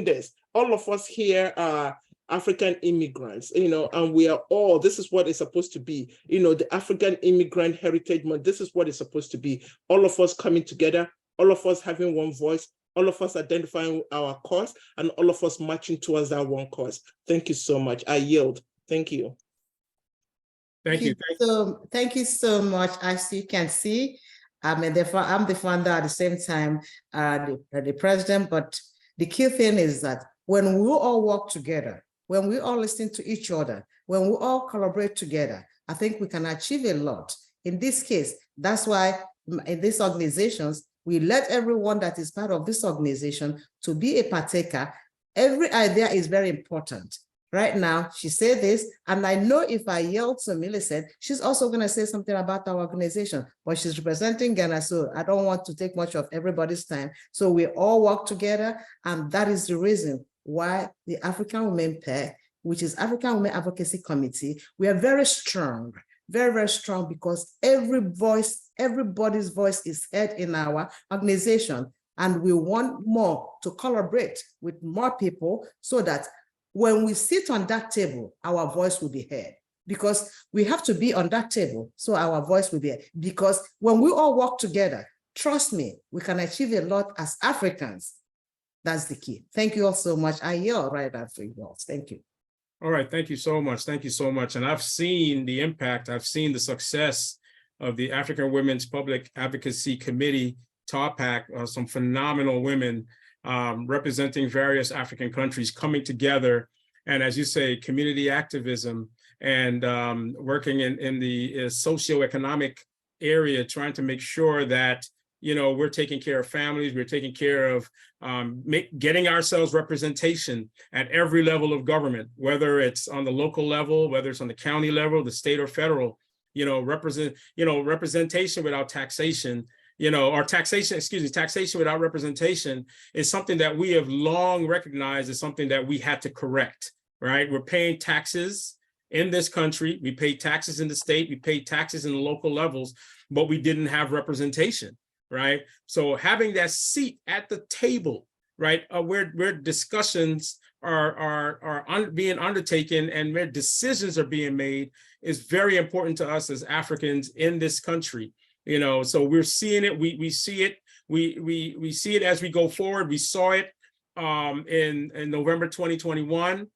this. All of us here are African immigrants, and we are all, this is what it's supposed to be, the African Immigrant Heritage Month, this is what it's supposed to be. All of us coming together, all of us having one voice, all of us identifying our cause, and all of us marching towards that one cause. Thank you so much. I yield. Thank you. Thank you. So thank you so much. As you can see, I'm the founder at the same time, the president, but the key thing is that when we all work together, when we all listen to each other, when we all collaborate together, I think we can achieve a lot. In this case, that's why in these organizations, we let everyone that is part of this organization to be a partaker. Every idea is very important. Right now, she said this, and I know if I yell to Millicent, she's also going to say something about our organization, but she's representing Ghana, so I don't want to take much of everybody's time. So we all work together, and that is the reason why the African Women PAC, which is African Women Advocacy Committee, we are very strong, very, very strong, because everybody's voice is heard in our organization, and we want more to collaborate with more people so that when we sit on that table, our voice will be heard, because we have to be on that table so our voice will be heard. Because when we all work together, trust me, we can achieve a lot as Africans. That's the key. Thank you all so much. I yell right after you all. Thank you. All right, thank you so much. Thank you so much. And I've seen the impact, I've seen the success of the African Women's Public Advocacy Committee, TAPAC, some phenomenal women representing various African countries coming together. And as you say, community activism and working in the socioeconomic area, trying to make sure that we're taking care of families, we're taking care of getting ourselves representation at every level of government, whether it's on the local level, whether it's on the county level, the state or federal, representation without taxation, taxation without representation is something that we have long recognized as something that we had to correct, right? We're paying taxes in this country, we pay taxes in the state, we pay taxes in the local levels, but we didn't have representation. Right. So having that seat at the table, right, where discussions are being undertaken and where decisions are being made is very important to us as Africans in this country. So we're seeing it. We see it. We see it as we go forward. We saw it in November 2021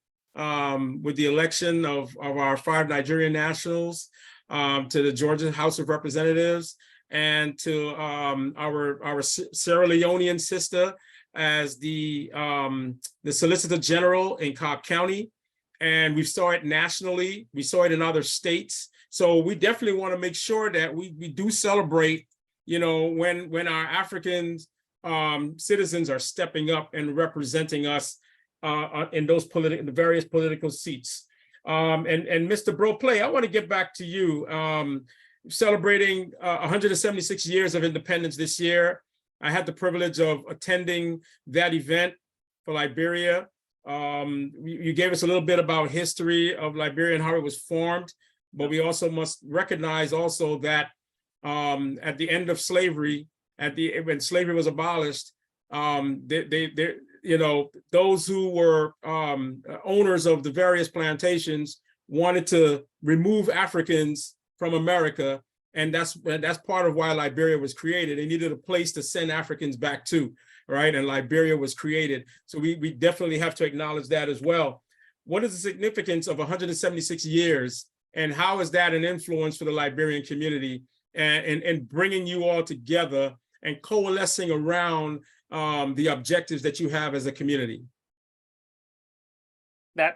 with the election of our 5 Nigerian nationals to the Georgia House of Representatives, and to our Sierra Leonean sister as the Solicitor General in Cobb County. And we saw it nationally, we saw it in other states. So we definitely want to make sure that we do celebrate, when our African citizens are stepping up and representing us in those the various political seats. And Mr. Broplay, I want to get back to you. Celebrating 176 years of independence this year. I had the privilege of attending that event for Liberia. You gave us a little bit about history of Liberia and how it was formed, but we also must recognize also that at the end of slavery, when slavery was abolished, those who were owners of the various plantations wanted to remove Africans from America, and that's part of why Liberia was created. They needed a place to send Africans back to, right? And Liberia was created. So we definitely have to acknowledge that as well. What is the significance of 176 years, and how is that an influence for the Liberian community and bringing you all together and coalescing around the objectives that you have as a community?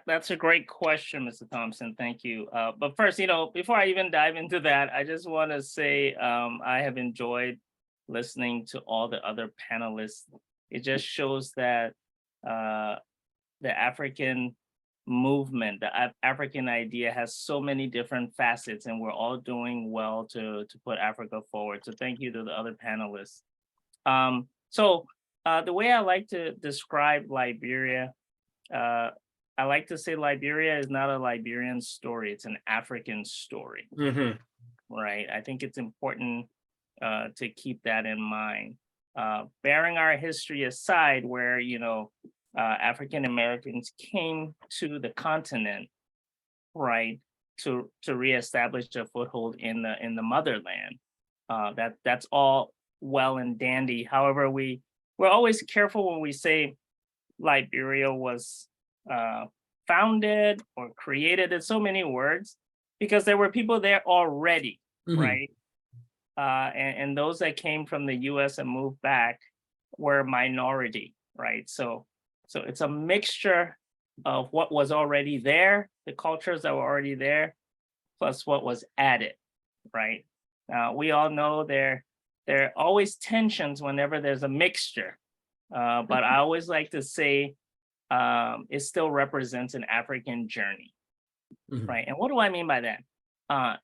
That's a great question, Mr. Thompson. Thank you. But first, before I even dive into that, I just want to say I have enjoyed listening to all the other panelists. It just shows that the African movement, the African idea has so many different facets, and we're all doing well to put Africa forward. So thank you to the other panelists. So the way I like to describe Liberia, I like to say Liberia is not a Liberian story, it's an African story, right? I think it's important to keep that in mind. Bearing our history aside, where African Americans came to the continent, right, to reestablish a foothold in the motherland. That's all well and dandy. However, we're always careful when we say Liberia was founded or created. There's so many words because there were people there already, right? And those that came from the U.S. and moved back were minority, right? So it's a mixture of what was already there, the cultures that were already there, plus what was added, right? We all know there are always tensions whenever there's a mixture, but I always like to say it still represents an African journey, right? And what do I mean by that?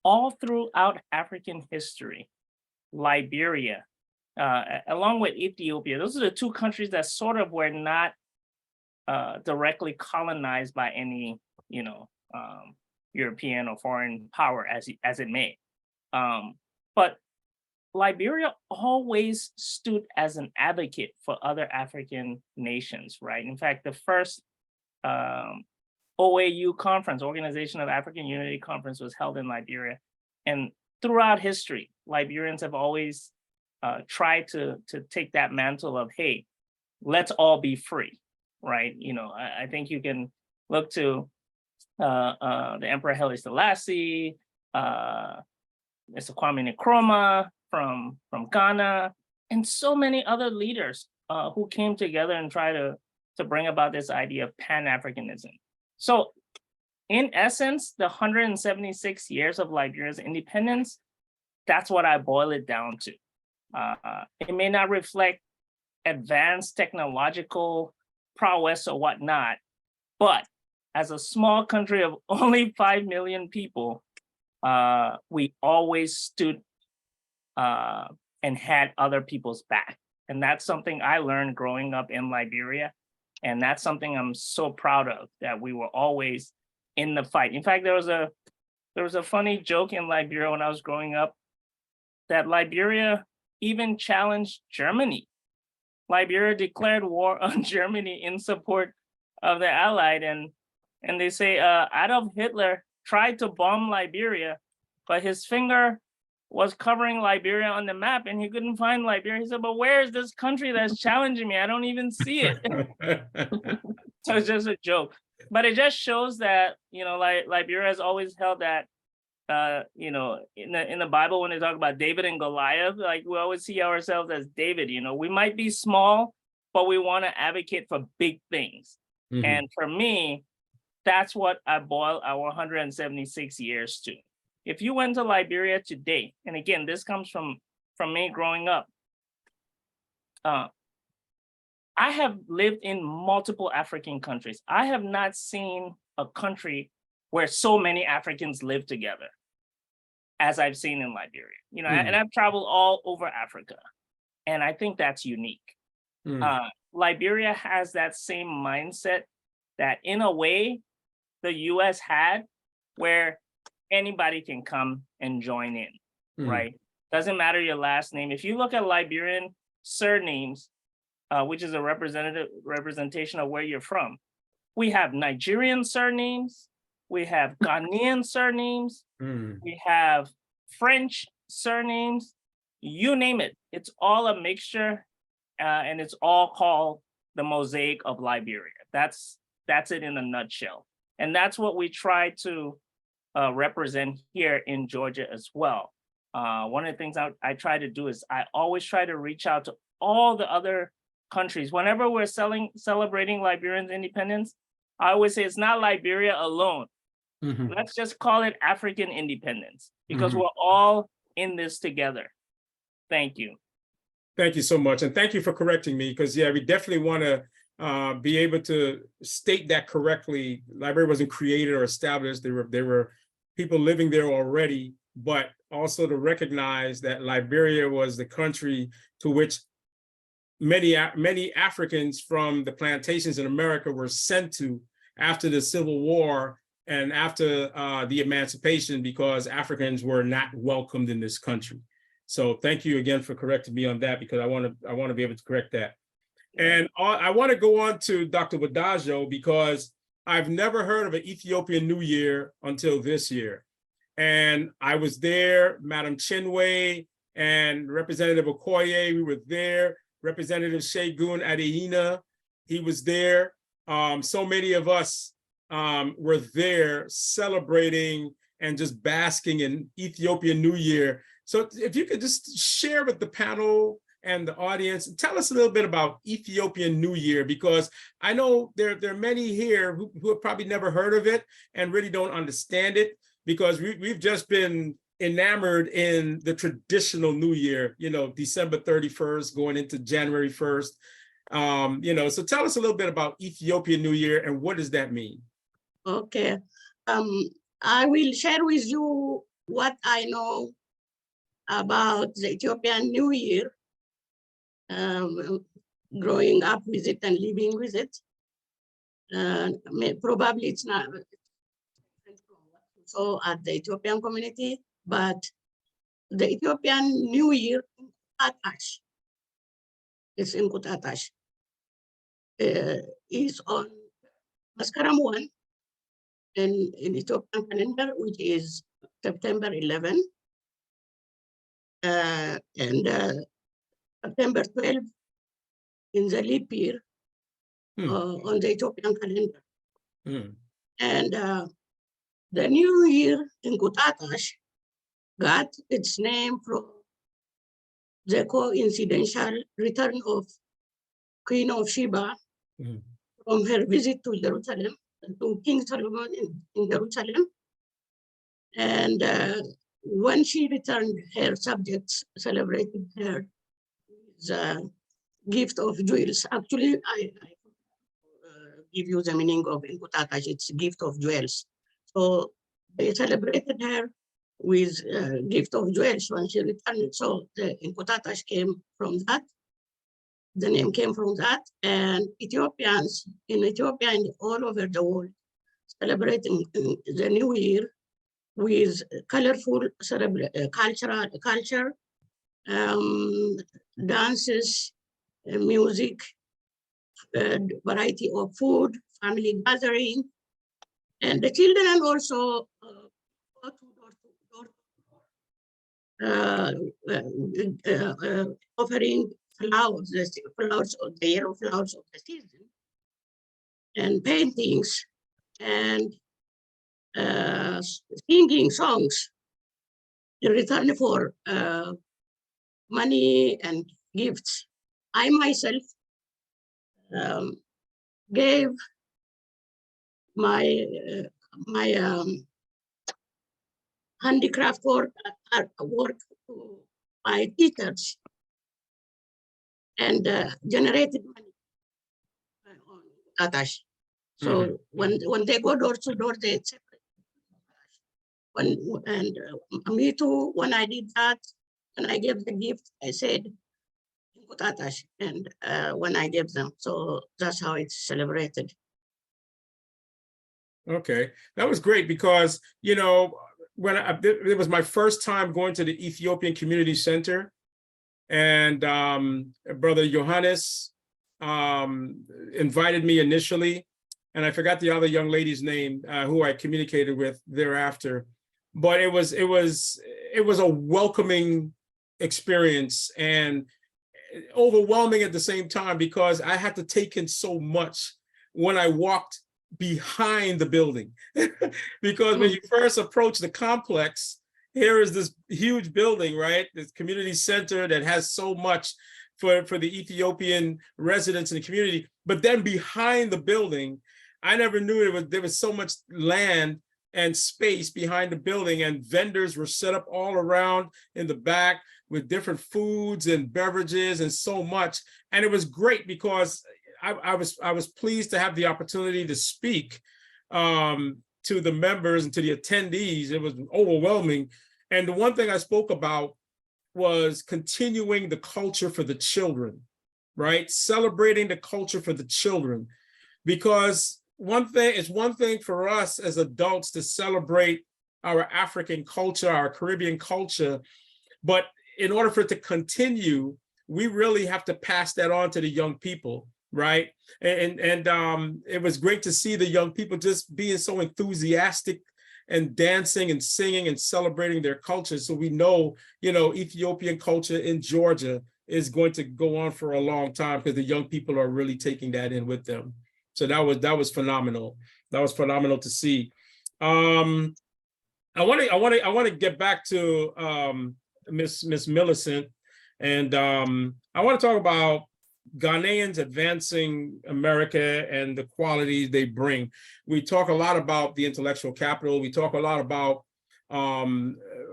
All throughout African history, Liberia, along with Ethiopia, those are the two countries that sort of were not directly colonized by any, European or foreign power, as it may. But Liberia always stood as an advocate for other African nations, right? In fact, the first OAU conference, Organization of African Unity Conference, was held in Liberia. And throughout history, Liberians have always tried to take that mantle of, hey, let's all be free, right? I think you can look to the Emperor Haile Selassie, Mr. Kwame Nkrumah from Ghana, and so many other leaders who came together and tried to bring about this idea of Pan-Africanism. So in essence, the 176 years of Liberia's independence, that's what I boil it down to. It may not reflect advanced technological prowess or whatnot, but as a small country of only 5 million people, we always stood and had other people's back. And that's something I learned growing up in Liberia. And that's something I'm so proud of, that we were always in the fight. In fact, there was a funny joke in Liberia when I was growing up that Liberia even challenged Germany. Liberia declared war on Germany in support of the Allied. And they say Adolf Hitler tried to bomb Liberia, but his finger was covering Liberia on the map and he couldn't find Liberia. He said, but where is this country that's challenging me? I don't even see it. So it's just a joke. But it just shows that, Liberia has always held that, in the Bible, when they talk about David and Goliath, like we always see ourselves as David, we might be small, but we want to advocate for big things. And for me, that's what I boil our 176 years to. If you went to Liberia today, and again, this comes from me growing up, I have lived in multiple African countries. I have not seen a country where so many Africans live together as I've seen in Liberia. And I've traveled all over Africa, and I think that's unique. Liberia has that same mindset that, in a way, the US had, where anybody can come and join in, right? Doesn't matter your last name. If you look at Liberian surnames, which is a representation of where you're from, we have Nigerian surnames, we have Ghanaian surnames, we have French surnames, you name it. It's all a mixture, and it's all called the mosaic of Liberia. That's it in a nutshell. And that's what we try to represent here in Georgia as well. One of the things I try to do is I always try to reach out to all the other countries. Whenever we're celebrating Liberians' independence, I always say it's not Liberia alone. Let's just call it African independence, because we're all in this together. Thank you. Thank you so much. And thank you for correcting me, because we definitely want to be able to state that correctly. Liberia wasn't created or established. There were people living there already, but also to recognize that Liberia was the country to which many Africans from the plantations in America were sent to after the Civil War and after the emancipation, because Africans were not welcomed in this country. So thank you again for correcting me on that, because I want to be able to correct that. And I want to go on to Dr. Wadajo, because I've never heard of an Ethiopian New Year until this year. And I was there, Madam Chinwe and Representative Okoye, we were there. Representative Shegun Adeyina, he was there. So many of us were there celebrating and just basking in Ethiopian New Year. So if you could just share with the panel and the audience, tell us a little bit about Ethiopian New Year, because I know there are many here who have probably never heard of it and really don't understand it, because we've just been enamored in the traditional New Year, you know, December 31st going into January 1st. You know, so tell us a little bit about Ethiopian New Year and what does that mean? Okay. I will share with you what I know about the Ethiopian New Year, growing up with it and living with it. Probably it's not so at the Ethiopian community, but the Ethiopian New Year in Kutatash, it's in Kutatash, is on Maskaram 1 in Ethiopian calendar, which is September 11, and September 12 in the leap year on the Ethiopian calendar. And the New Year in Kutatash got its name from the coincidental return of Queen of Sheba from her visit to Jerusalem, to King Solomon in Jerusalem. And when she returned, her subjects celebrated her with a gift of jewels. Actually, I give you the meaning of Nkutatash, it's gift of jewels. So they celebrated her with a gift of jewels when she returned. So the Nkutatash came from that. The name came from that. And Ethiopians in Ethiopia and all over the world celebrating the New Year with colorful culture, dances, music, variety of food, family gathering, and the children also go to door offering flowers, the flowers of the yellow flowers of the season, and paintings, and singing songs in return for money and gifts. I myself gave my handicraft work to my teachers and generated money on Kutatash. So when they go door to door, they separate. Me too, when I did that, when I gave the gift, I said Kutatash, and when I gave them, so that's how it's celebrated. Okay, that was great, because you know, when it was my first time going to the Ethiopian Community Center, and Brother Johannes invited me initially, and I forgot the other young lady's name who I communicated with thereafter, but it was a welcoming experience and overwhelming at the same time, because I had to take in so much when I walked behind the building. Because when you first approach the complex, here is this huge building, right? This community center that has so much for the Ethiopian residents in the community. But then behind the building, I never knew there was so much land and space behind the building, and vendors were set up all around in the back with different foods and beverages and so much. And it was great, because I was pleased to have the opportunity to speak to the members and to the attendees. It was overwhelming. And the one thing I spoke about was continuing the culture for the children, right? Celebrating the culture for the children, because it's one thing for us as adults to celebrate our African culture, our Caribbean culture, but in order for it to continue, we really have to pass that on to the young people, right? And it was great to see the young people just being so enthusiastic and dancing and singing and celebrating their culture. So we know, Ethiopian culture in Georgia is going to go on for a long time because the young people are really taking that in with them. So that was phenomenal. That was phenomenal to see. I want to get back to Miss Millicent, and I want to talk about Ghanaians advancing America and the qualities they bring. We talk a lot about the intellectual capital. We talk a lot about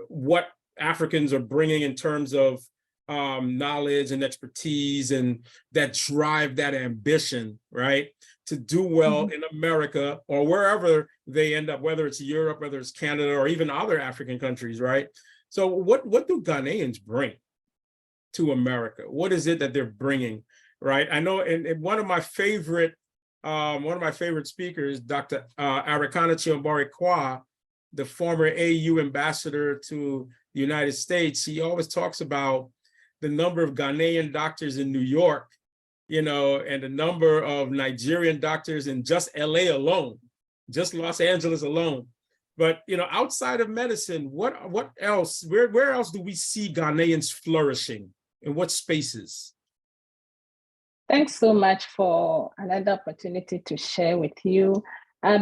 what Africans are bringing in terms of knowledge and expertise, and that drive, that ambition, right, to do well in America or wherever they end up, whether it's Europe, whether it's Canada, or even other African countries, right? So what do Ghanaians bring to America? What is it that they're bringing, right? I know, and one of my favorite speakers, Dr. Arikana Chiambari Kwa, the former AU ambassador to the United States, he always talks about the number of Ghanaian doctors in New York, and the number of Nigerian doctors in just LA alone, just Los Angeles alone. But outside of medicine, what else? Where else do we see Ghanaians flourishing? In what spaces? Thanks so much for another opportunity to share with you.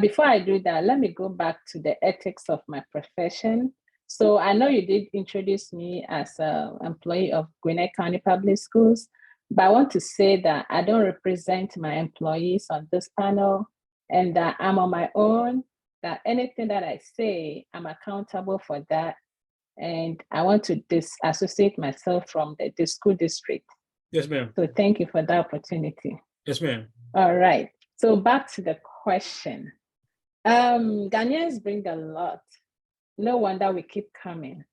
Before I do that, let me go back to the ethics of my profession. So I know you did introduce me as an employee of Gwinnett County Public Schools, but I want to say that I don't represent my employees on this panel, and that I'm on my own, that anything that I say, I'm accountable for that. And I want to disassociate myself from the school district. Yes, ma'am. So thank you for the opportunity. Yes, ma'am. All right. So back to the question. Ghanaians bring a lot. No wonder we keep coming.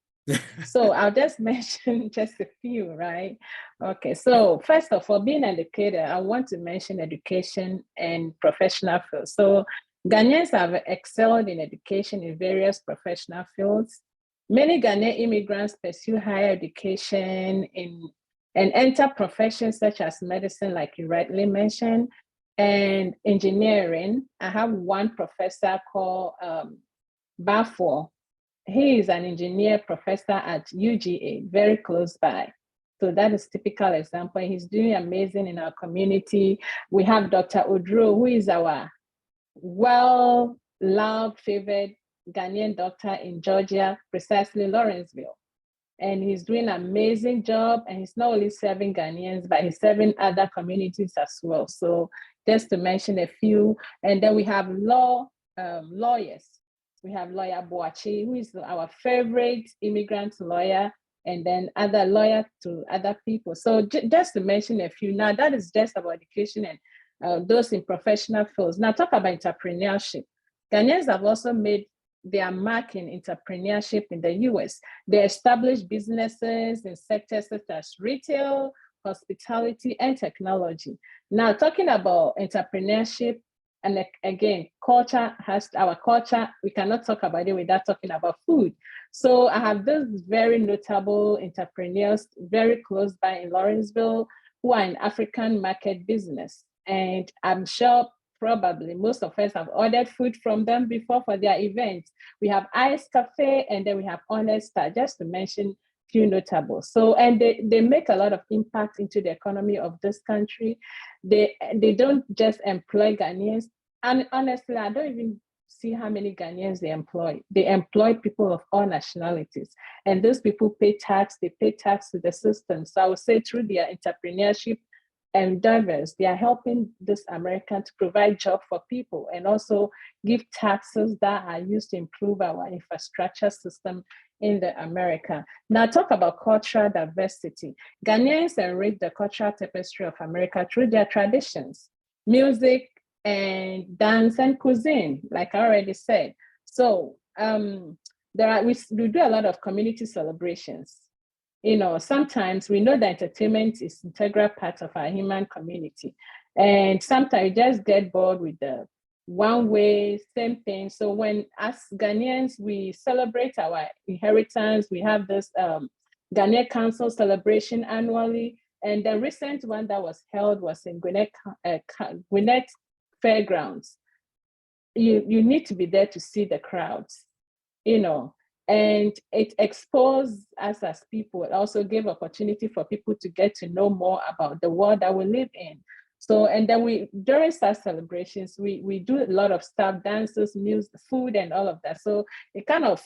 So I'll just mention just a few, right? Okay, so first of all, being an educator, I want to mention education and professional fields. So Ghanaians have excelled in education in various professional fields. Many Ghanaian immigrants pursue higher education and enter professions such as medicine, like you rightly mentioned, and engineering. I have one professor called Bafo. He is an engineer professor at UGA, very close by. So that is typical example. He's doing amazing in our community. We have Dr. Odro, who is our well-loved, favored Ghanaian doctor in Georgia, precisely Lawrenceville. And he's doing an amazing job. And he's not only serving Ghanaians, but he's serving other communities as well. So just to mention a few. And then we have lawyers. We have lawyer Boachi, who is our favorite immigrant lawyer, and then other lawyers to other people. So just to mention a few. Now that is just about education and those in professional fields. Now talk about entrepreneurship. Ghanaians have also made their mark in entrepreneurship in the US. They established businesses in sectors such as retail, hospitality, and technology. Now talking about entrepreneurship, and again, our culture, we cannot talk about it without talking about food. So I have those very notable entrepreneurs very close by in Lawrenceville who are in African market business. And I'm sure probably most of us have ordered food from them before for their events. We have Ice Cafe, and then we have Honest Star, just to mention few notables. So, and they make a lot of impact into the economy of this country. They don't just employ Ghanaians. And honestly, I don't even see how many Ghanaians they employ. They employ people of all nationalities. And those people pay tax, they pay tax to the system. So I would say through their entrepreneurship endeavors, they are helping this American to provide jobs for people and also give taxes that are used to improve our infrastructure system in the America. Now talk about cultural diversity. Ghanaians enrich the cultural tapestry of America through their traditions, music and dance and cuisine, like I already said. So we do a lot of community celebrations. Sometimes we know that entertainment is an integral part of our human community. And sometimes you just get bored with the one way, same thing. So when as Ghanaians, we celebrate our inheritance, we have this Ghanaian Council celebration annually. And the recent one that was held was in Gwinnett Fairgrounds. You need to be there to see the crowds, and it exposed us as people. It also gave opportunity for people to get to know more about the world that we live in. So, and then during such celebrations, we do a lot of stuff, dances, music, food, and all of that. So it kind of,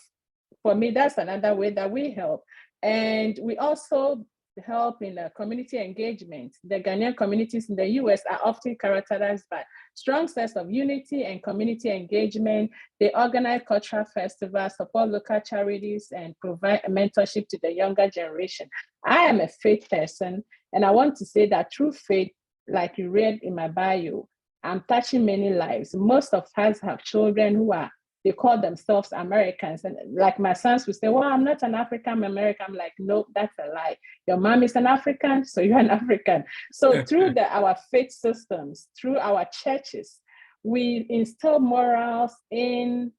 for me, that's another way that we help. And we also help in community engagement. The Ghanaian communities in the US are often characterized by strong sense of unity and community engagement. They organize cultural festivals, support local charities, and provide mentorship to the younger generation. I am a faith person, and I want to say that through faith, like you read in my bio, I'm touching many lives. Most of us have children who they call themselves Americans. And like my sons will say, well, I'm not an African American. I'm like, no, that's a lie. Your mom is an African, so you're an African. So through our faith systems, through our churches, we instill morals in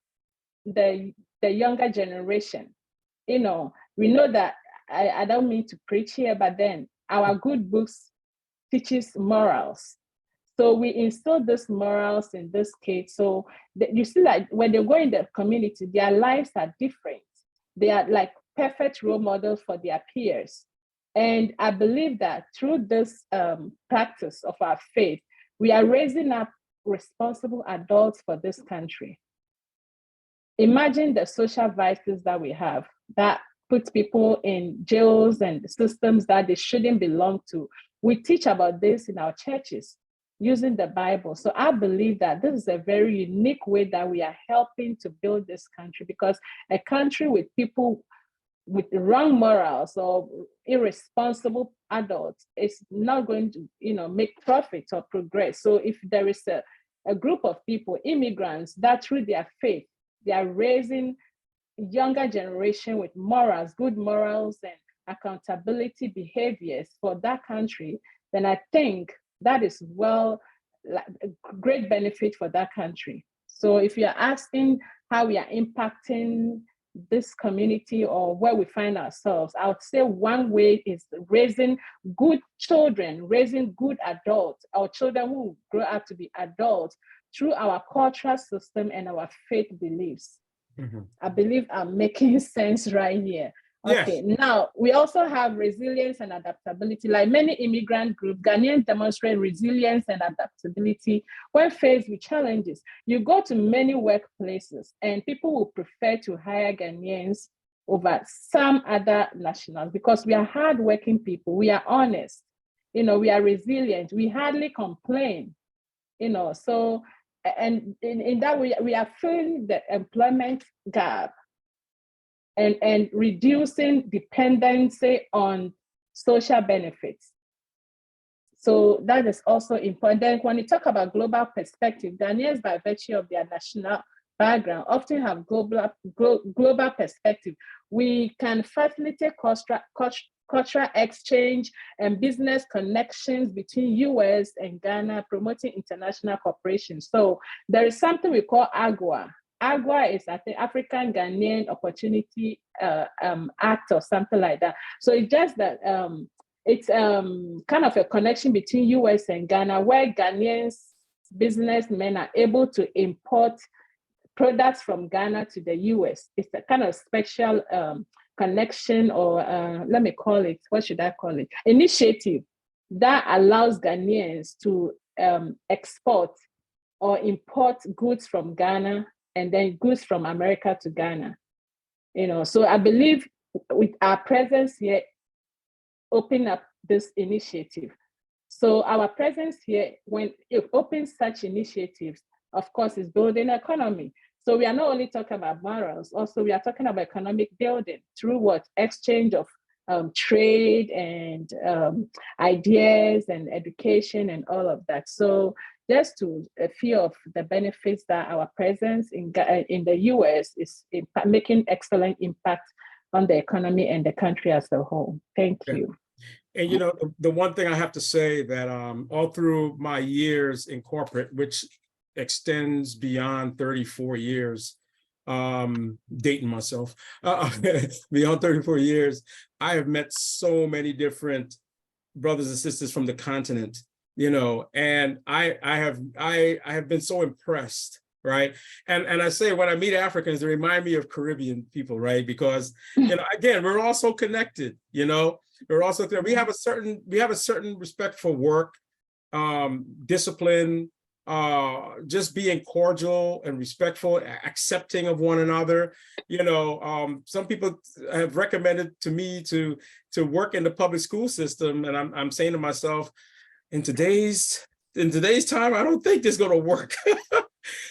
the younger generation. We know that, I don't mean to preach here, but then our good books teaches morals. So we instill these morals in this case. So you see, like when they go in the community, their lives are different. They are like perfect role models for their peers. And I believe that through this practice of our faith, we are raising up responsible adults for this country. Imagine the social vices that we have that put people in jails and systems that they shouldn't belong to. We teach about this in our churches using the Bible. So I believe that this is a very unique way that we are helping to build this country, because a country with people with wrong morals or irresponsible adults is not going to, make profits or progress. So if there is a group of people, immigrants, that through their faith, they are raising younger generation with morals, good morals and accountability behaviors for that country, then I think that is a great benefit for that country. So if you're asking how we are impacting this community or where we find ourselves, I would say one way is raising good children, raising good adults, our children who grow up to be adults through our cultural system and our faith beliefs. Mm-hmm. I believe I'm making sense right here. Okay, yes. Now we also have resilience and adaptability. Like many immigrant groups, Ghanaians demonstrate resilience and adaptability when faced with challenges. You go to many workplaces and people will prefer to hire Ghanaians over some other nationals because we are hardworking people, we are honest, we are resilient, we hardly complain, so, and in that we are filling the employment gap and reducing dependency on social benefits. So that is also important. Then when you talk about global perspective, Ghanaians, by virtue of their national background, often have global perspective. We can facilitate cultural exchange and business connections between US and Ghana, promoting international cooperation. So there is something we call AGWA. AGWA is, I think, African Ghanaian Opportunity Act or something like that. So it's just that it's kind of a connection between US and Ghana, where Ghanaians businessmen are able to import products from Ghana to the US. It's a kind of special connection, or let me call it, what should I call it? Initiative that allows Ghanaians to export or import goods from Ghana and then goods from America to Ghana. So I believe with our presence here, open up this initiative. So our presence here, when it opens such initiatives, of course, is building economy. So we are not only talking about morals, also we are talking about economic building through what? Exchange of trade and ideas and education and all of that. So just to a few of the benefits that our presence in the US is making excellent impact on the economy and the country as a whole. Thank you. And the one thing I have to say that all through my years in corporate, which extends beyond 34 years, dating myself, beyond 34 years, I have met so many different brothers and sisters from the continent, and I have been so impressed, right? And I say when I meet Africans, they remind me of Caribbean people, right? Because again, we're all so connected, we're also we have a certain respect for work, discipline, just being cordial and respectful, accepting of one another. Some people have recommended to me to work in the public school system, and I'm saying to myself, in today's time, I don't think this is going to work.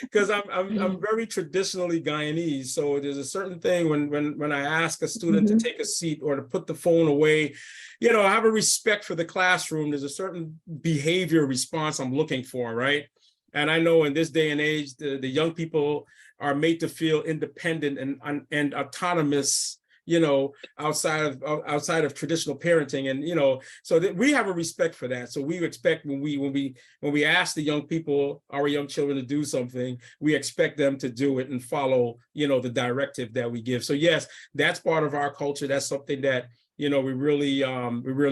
Because I'm very traditionally Guyanese, so there's a certain thing when I ask a student to take a seat or to put the phone away, I have a respect for the classroom. There's a certain behavior response I'm looking for, right? And I know in this day and age, the young people are made to feel independent and autonomous, outside of traditional parenting, and so that we have a respect for that. So we expect when we ask the young people, our young children, to do something, we expect them to do it and follow, the directive that we give. So yes, that's part of our culture. That's something that we really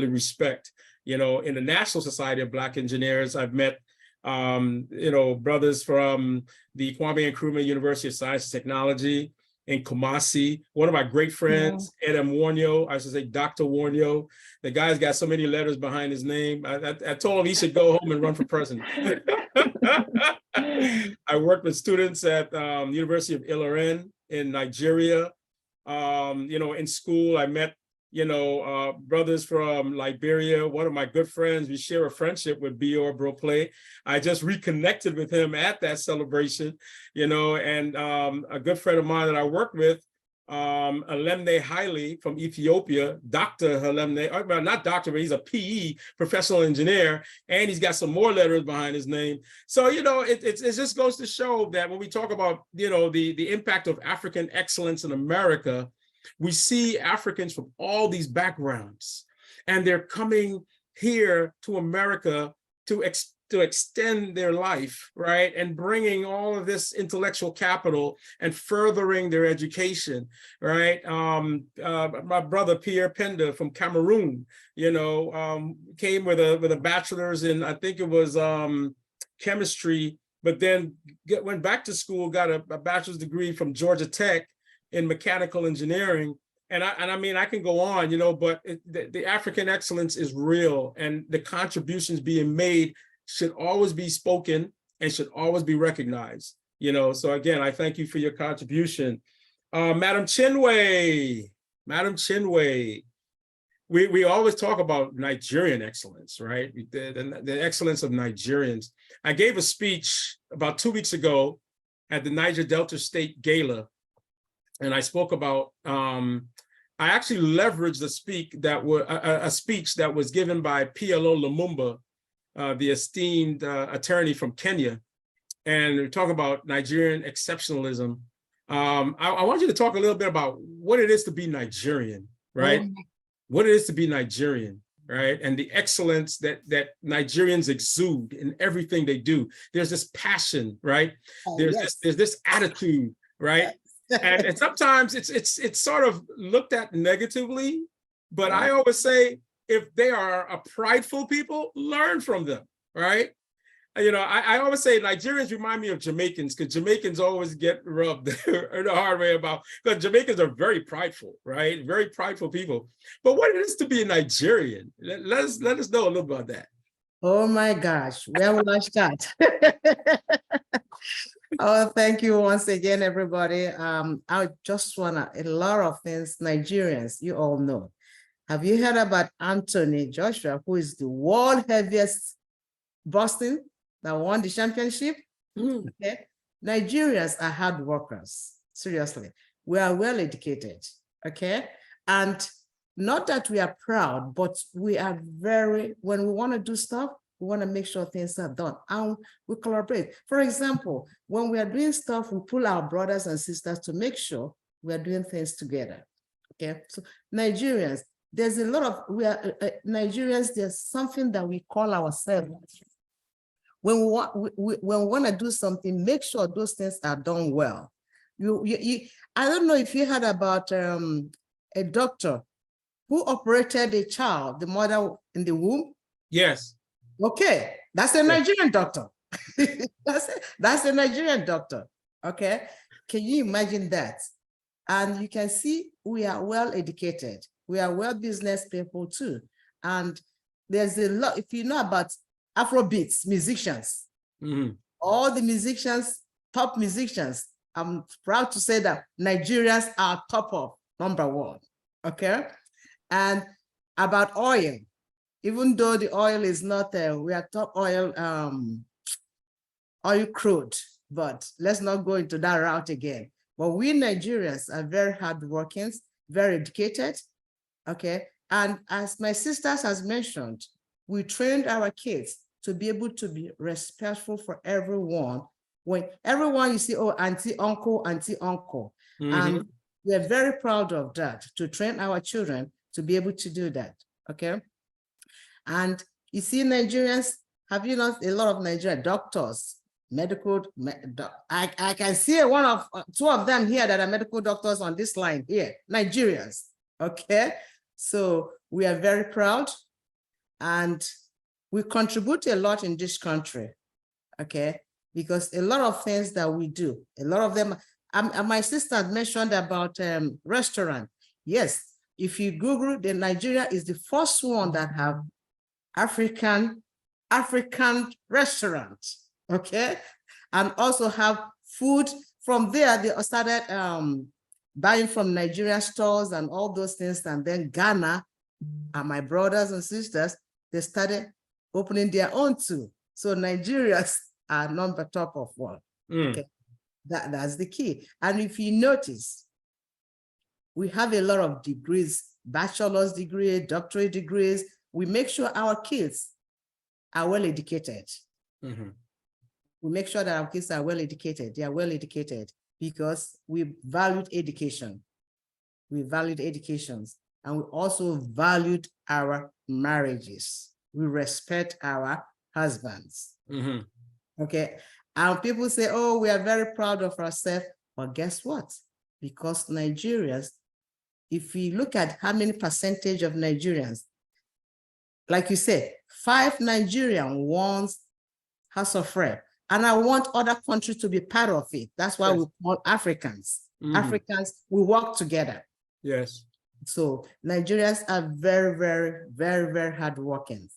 respect. In the National Society of Black Engineers, I've met brothers from the Kwame Nkrumah University of Science and Technology in Kumasi. One of my great friends, Ed M. Warnio, I should say Dr. Warnio. The guy's got so many letters behind his name. I told him he should go home and run for president. I worked with students at University of Ilorin in Nigeria. In school, I met brothers from Liberia. One of my good friends, we share a friendship with Bior Broplay. I just reconnected with him at that celebration, and a good friend of mine that I work with, Alemne Haile from Ethiopia, Dr. Alemne, well, not doctor, but he's a PE, professional engineer, and he's got some more letters behind his name. So, it just goes to show that when we talk about, the impact of African excellence in America, we see Africans from all these backgrounds, and they're coming here to America to extend their life, right? And bringing all of this intellectual capital and furthering their education, right? My brother Pierre Penda from Cameroon, came with a bachelor's in, I think it was chemistry, but then went back to school, got a bachelor's degree from Georgia Tech in mechanical engineering. And I mean, I can go on, but the African excellence is real, and the contributions being made should always be spoken and should always be recognized, So again, I thank you for your contribution. Madam Chinwe, we always talk about Nigerian excellence, right? The excellence of Nigerians. I gave a speech about 2 weeks ago at the Niger Delta State Gala, and I spoke about, I actually leveraged a speech that was given by PLO Lumumba, the esteemed attorney from Kenya, and we talk about Nigerian exceptionalism. I want you to talk a little bit about what it is to be Nigerian, right? What it is to be Nigerian, right? And the excellence that Nigerians exude in everything they do. There's this passion, right? There's this attitude, right? And sometimes it's sort of looked at negatively, but I always say, if they are a prideful people, learn from them, right? I always say Nigerians remind me of Jamaicans, because Jamaicans always get rubbed the hard way because Jamaicans are very prideful, right? Very prideful people. But what it is to be a Nigerian, let us know a little about that. Oh my gosh, where will I start? Oh, thank you once again, everybody. I just wanna, a lot of things, Nigerians, you all know. Have you heard about Anthony Joshua, who is the world heaviest Boston that won the championship? Okay. Nigerians are hard workers, seriously. We are well educated, okay? And not that we are proud, but we are very, when we wanna do stuff, we want to make sure things are done and we collaborate. For example, when we are doing stuff, we pull our brothers and sisters to make sure we are doing things together. Okay, so Nigerians, there's a lot of, Nigerians, there's something that we call ourselves. When we want to do something, make sure those things are done well. I don't know if you heard about a doctor who operated a child, the mother in the womb. Yes. Okay, that's a Yeah. Nigerian doctor. That's a Nigerian doctor. Okay, can you imagine that? And you can see we are well educated. We are well business people too. And there's a lot, if you know about Afrobeats musicians, Mhm. all the musicians, top musicians, I'm proud to say that Nigerians are top of #1, okay? And about oil, even though the oil is not, we are top oil, oil crude, but let's not go into that route again. But we Nigerians are very hardworking, very educated, okay? And as my sisters has mentioned, we trained our kids to be able to be respectful for everyone. When everyone you see, oh, auntie, uncle, and we're very proud of that, to train our children to be able to do that, okay? And you see Nigerians, have you not, a lot of Nigerian doctors, medical, I can see two of them here that are medical doctors on this line here, Nigerians, okay? So we are very proud and we contribute a lot in this country, okay? Because a lot of things that we do, a lot of them, my sister mentioned about restaurant. Yes, if you Google, then Nigeria is the first one that have African restaurant, okay? And also have food. From there, they started buying from Nigerian stores and all those things. And then Ghana, and my brothers and sisters, they started opening their own too. So Nigerians are number top of one. Okay, that's the key. And if you notice, we have a lot of degrees, bachelor's degree, doctorate degrees. We make sure our kids are well educated. We make sure that our kids are well educated. They are well educated because we valued education. We valued educations, and we also valued our marriages. We respect our husbands. Okay. And people say, oh, we are very proud of ourselves. But guess what? Because Nigerians, if we look at how many percentage of Nigerians, like you said, 5 Nigerians wants House of Rep. And I want other countries to be part of it. That's why we call Africans. Africans, we work together. Yes. So Nigerians are very, very, very, very hardworking.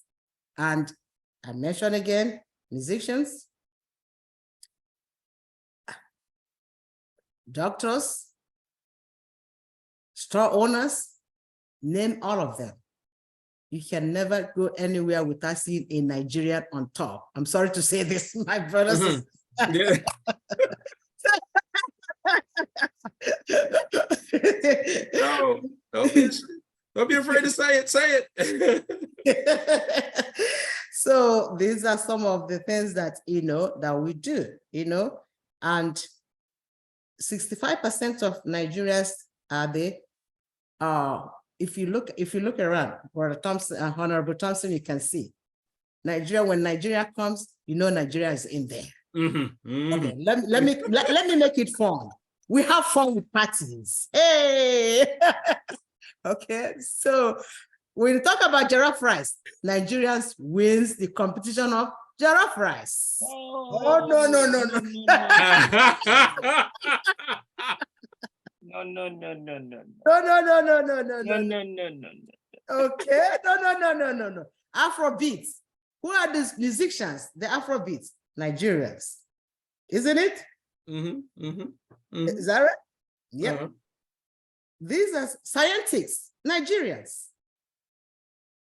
And I mentioned again, musicians, doctors, store owners, name all of them. You can never go anywhere without seeing a Nigerian on top. I'm sorry to say this, my brothers. Yeah. No, don't be afraid to say it. Say it. So these are some of the things that that we do, and 65% of Nigerians are they. If you look around, Brother Thompson, Honorable Thompson, you can see Nigeria. When Nigeria comes, Nigeria is in there. Okay, let me make it fun. We have fun with parties. Hey, okay. So when you talk about jollof rice, Nigerians wins the competition of jollof rice. Oh no. No. No. Okay, no. Afrobeats. Who are these musicians? The Afrobeats, Nigerians, isn't it? Is that right? Yep. These are scientists, Nigerians.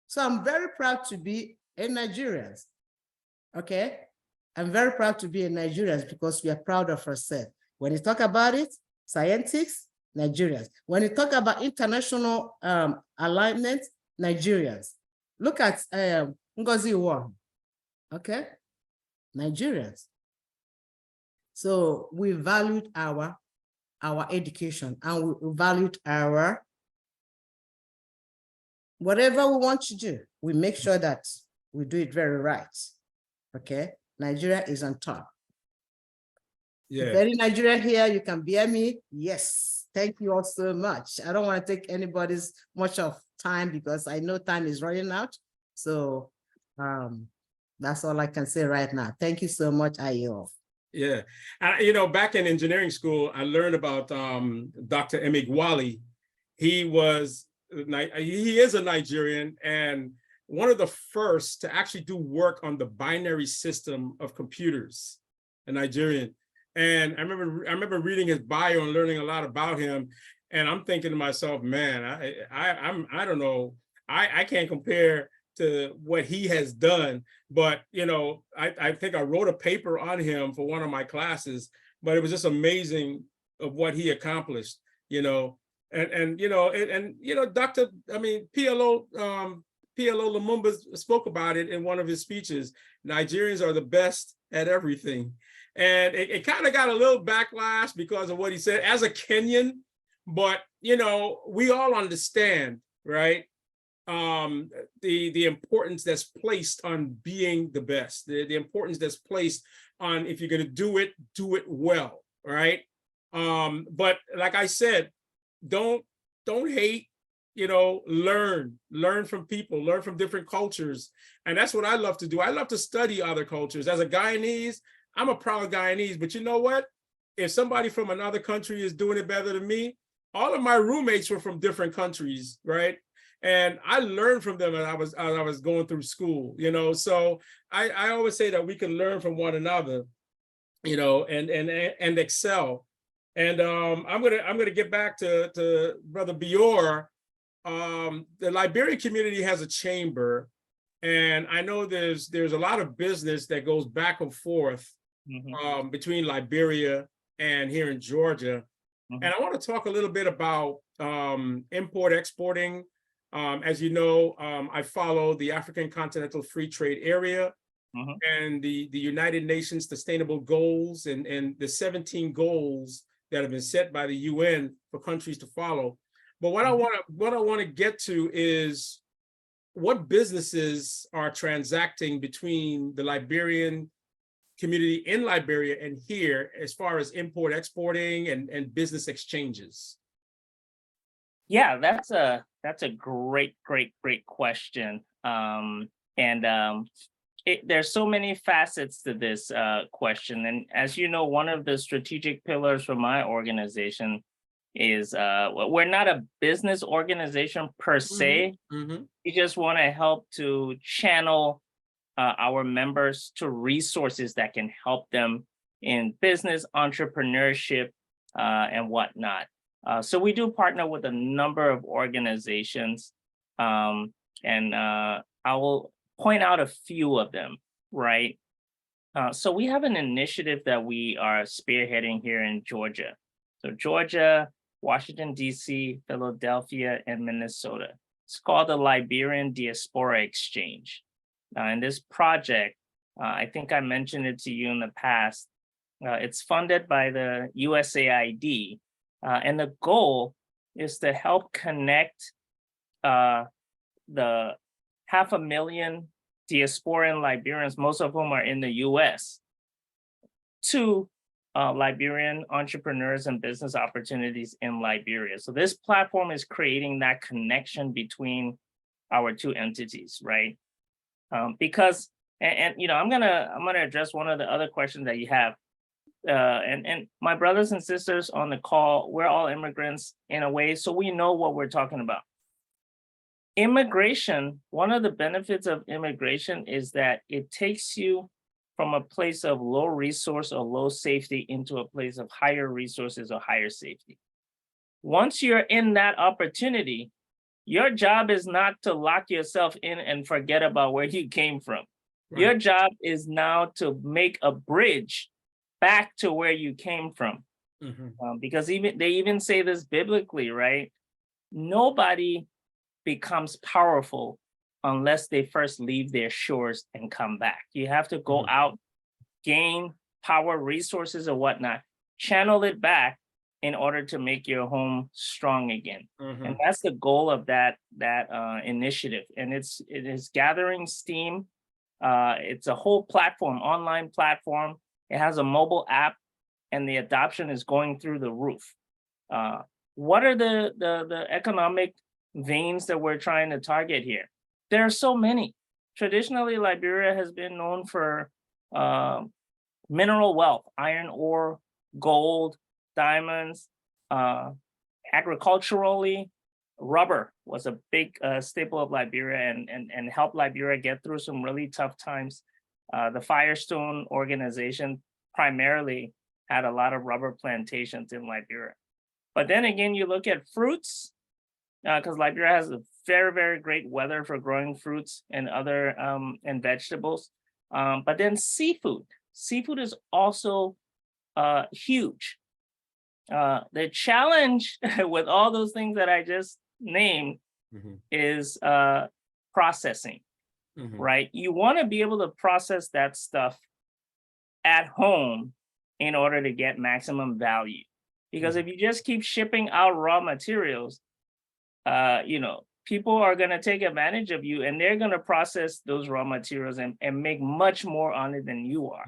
So I'm very proud to be a Nigerian. Okay, I'm very proud to be a Nigerian because we are proud of ourselves. When you talk about it, scientists, Nigerians. When you talk about international alignment, Nigerians. Look at Ngozi Iweala, okay? Nigerians. So we valued our education, and we valued our, whatever we want to do, we make sure that we do it very right, okay? Nigeria is on top. If Yeah. any Nigerian here, you can bear me. Yes, thank you all so much. I don't want to take anybody's much of time because I know time is running out. So that's all I can say right now. Thank you so much, Ayo. Yeah. You know, back in engineering school, I learned about Dr. Emigwali. He is a Nigerian and one of the first to actually do work on the binary system of computers, a Nigerian. And I remember reading his bio and learning a lot about him. And I'm thinking to myself, man, I don't know, I can't compare to what he has done. But, you know, I think I wrote a paper on him for one of my classes, but it was just amazing of what he accomplished, you know. And you know, PLO Lumumba spoke about it in one of his speeches. Nigerians are the best at everything. And it kind of got a little backlash because of what he said as a Kenyan, but you know, we all understand, right? The importance that's placed on being the best, the importance that's placed on, if you're going to do it well, right? But like I said, don't hate, you know, learn from people, learn from different cultures. And that's what I love to do. I love to study other cultures. As a Guyanese, I'm a proud Guyanese, but you know what? If somebody from another country is doing it better than me, all of my roommates were from different countries, right? And I learned from them as I was going through school, you know. So I always say that we can learn from one another, you know, and excel. And I'm gonna get back to Brother Bior. The Liberian community has a chamber, and I know there's a lot of business that goes back and forth between Liberia and here in Georgia. And I want to talk a little bit about import exporting. As you know, I follow the African Continental Free Trade Area and the United Nations Sustainable Goals and the 17 goals that have been set by the UN for countries to follow. But what I want to get to is what businesses are transacting between the Liberian community in Liberia and here as far as import exporting and business exchanges. Yeah, that's a great question. There's so many facets to this question. And as you know, one of the strategic pillars for my organization is we're not a business organization per se. We just want to help to channel our members to resources that can help them in business, entrepreneurship, and whatnot. So we do partner with a number of organizations, and I will point out a few of them, right? So we have an initiative that we are spearheading here in Georgia. So Georgia, Washington, D.C., Philadelphia, and Minnesota. It's called the Liberian Diaspora Exchange. In this project, I think I mentioned it to you in the past, it's funded by the USAID, and the goal is to help connect the 500,000 diasporan Liberians, most of whom are in the US, to Liberian entrepreneurs and business opportunities in Liberia. So this platform is creating that connection between our two entities, right? Because you know, I'm gonna address one of the other questions that you have. And my brothers and sisters on the call, we're all immigrants in a way, so we know what we're talking about. Immigration, one of the benefits of immigration is that it takes you from a place of low resource or low safety into a place of higher resources or higher safety. Once you're in that opportunity, your job is not to lock yourself in and forget about where you came from. Right. Your job is now to make a bridge back to where you came from. Because they even say this biblically, right? Nobody becomes powerful unless they first leave their shores and come back. You have to go out, gain power, resources or whatnot, channel it back in order to make your home strong again. And that's the goal of that initiative. And it is gathering steam. It's a whole platform, online platform. It has a mobile app, and the adoption is going through the roof. What are the economic veins that we're trying to target here? There are so many. Traditionally, Liberia has been known for mineral wealth, iron ore, gold, diamonds. Agriculturally, rubber was a big staple of Liberia and helped Liberia get through some really tough times. The Firestone organization primarily had a lot of rubber plantations in Liberia. But then again, you look at fruits, because Liberia has a very, very great weather for growing fruits and other and vegetables. But then seafood is also huge. The challenge with all those things that I just named is processing, right? You want to be able to process that stuff at home in order to get maximum value. Because if you just keep shipping out raw materials, people are going to take advantage of you, and they're going to process those raw materials and make much more on it than you are.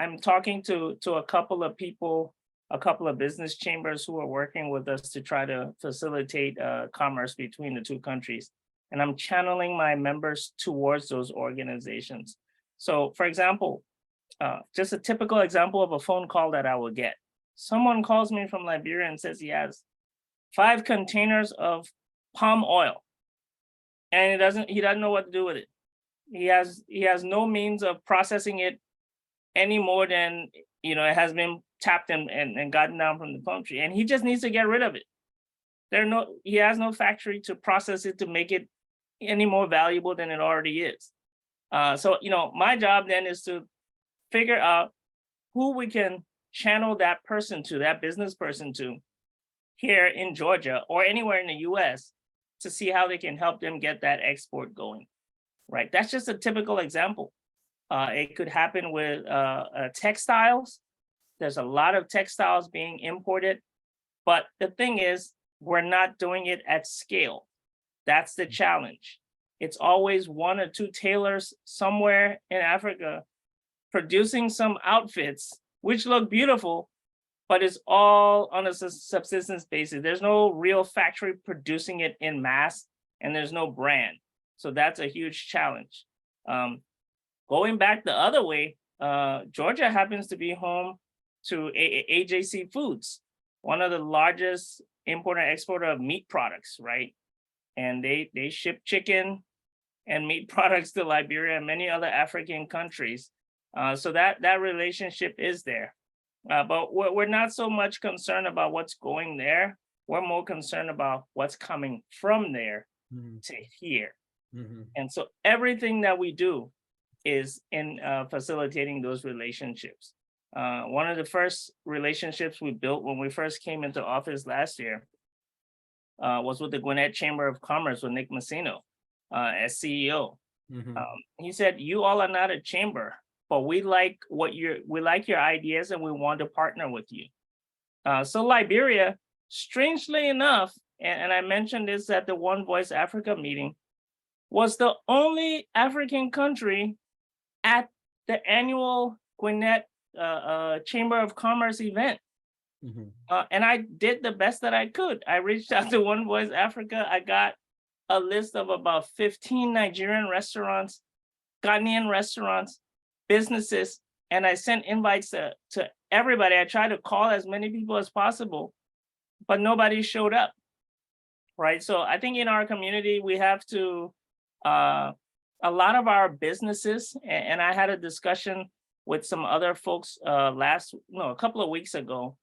I'm talking to a couple of people, a couple of business chambers who are working with us to try to facilitate commerce between the two countries. And I'm channeling my members towards those organizations. So for example, just a typical example of a phone call that I will get. Someone calls me from Liberia and says he has 5 containers of palm oil, and he doesn't know what to do with it. He has no means of processing it any more than it has been tapped and gotten down from the palm tree, and he just needs to get rid of it. He has no factory to process it to make it any more valuable than it already is. So my job then is to figure out who we can channel that person to, that business person to, here in Georgia or anywhere in the US, to see how they can help them get that export going, right? That's just a typical example. It could happen with textiles. There's a lot of textiles being imported, but the thing is, we're not doing it at scale. That's the challenge. It's always 1 or 2 tailors somewhere in Africa producing some outfits which look beautiful, but it's all on a subsistence basis. There's no real factory producing it in mass, and there's no brand. So that's a huge challenge. Going back the other way, Georgia happens to be home to AJC Foods, one of the largest importer and exporter of meat products, right? And they ship chicken and meat products to Liberia and many other African countries. So that relationship is there. But we're not so much concerned about what's going there. We're more concerned about what's coming from there to here. And so everything that we do is in facilitating those relationships. One of the first relationships we built when we first came into office last year was with the Gwinnett Chamber of Commerce with Nick Messino as CEO. He said, "You all are not a chamber, but we like your ideas and we want to partner with you." So Liberia, strangely enough, and I mentioned this at the One Voice Africa meeting, was the only African country at the annual Gwinnett Chamber of Commerce event. And I did the best that I could. I reached out to One Voice Africa. I got a list of about 15 Nigerian restaurants, Ghanaian restaurants, businesses, and I sent invites to everybody. I tried to call as many people as possible, but nobody showed up, right? So I think in our community, we have to, a lot of our businesses, and I had a discussion with some other folks a couple of weeks ago,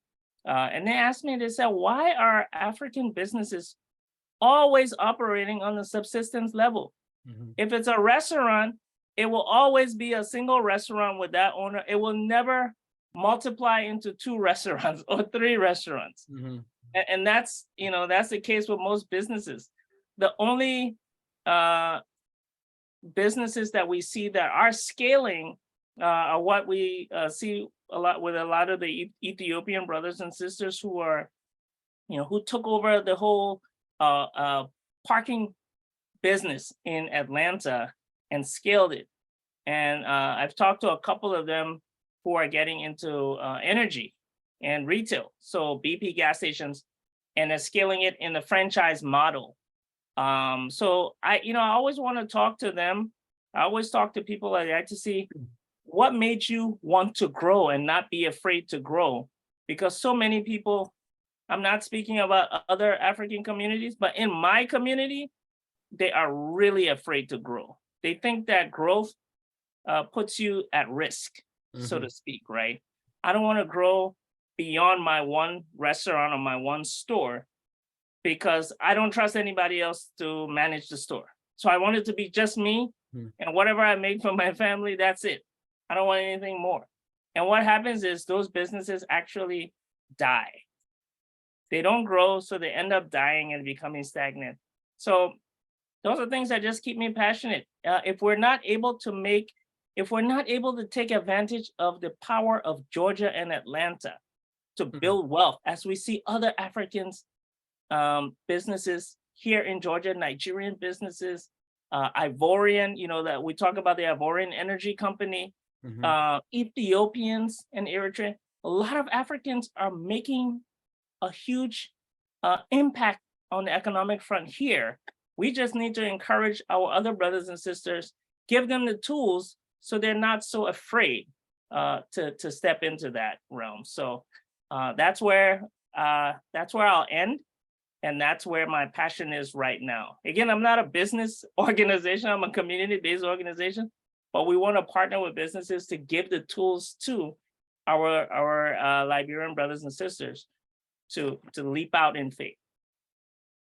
and they asked me, they said, why are African businesses always operating on the subsistence level? If it's a restaurant, it will always be a single restaurant with that owner. It will never multiply into 2 restaurants or 3 restaurants. And that's the case with most businesses. The only businesses that we see that are scaling are what we see a lot with a lot of the Ethiopian brothers and sisters who are, who took over the whole parking business in Atlanta and scaled it. And I've talked to a couple of them who are getting into energy and retail. So BP gas stations, and they're scaling it in the franchise model. So I always want to talk to them. I always talk to people like that to see what made you want to grow and not be afraid to grow. Because so many people, I'm not speaking about other African communities, but in my community, they are really afraid to grow. They think that growth puts you at risk, so to speak, right? I don't want to grow beyond my one restaurant or my one store because I don't trust anybody else to manage the store. So I want it to be just me and whatever I make for my family, that's it. I don't want anything more. And what happens is those businesses actually die. They don't grow, so they end up dying and becoming stagnant. So those are things that just keep me passionate. If we're not able to take advantage of the power of Georgia and Atlanta to build wealth, as we see other Africans businesses here in Georgia, Nigerian businesses, Ivorian, that we talk about the Ivorian Energy Company, Ethiopians and Eritrea. A lot of Africans are making a huge impact on the economic front here. We just need to encourage our other brothers and sisters, give them the tools so they're not so afraid to step into that realm. So that's where I'll end. And that's where my passion is right now. Again, I'm not a business organization. I'm a community-based organization, but we want to partner with businesses to give the tools to our Liberian brothers and sisters to leap out in faith.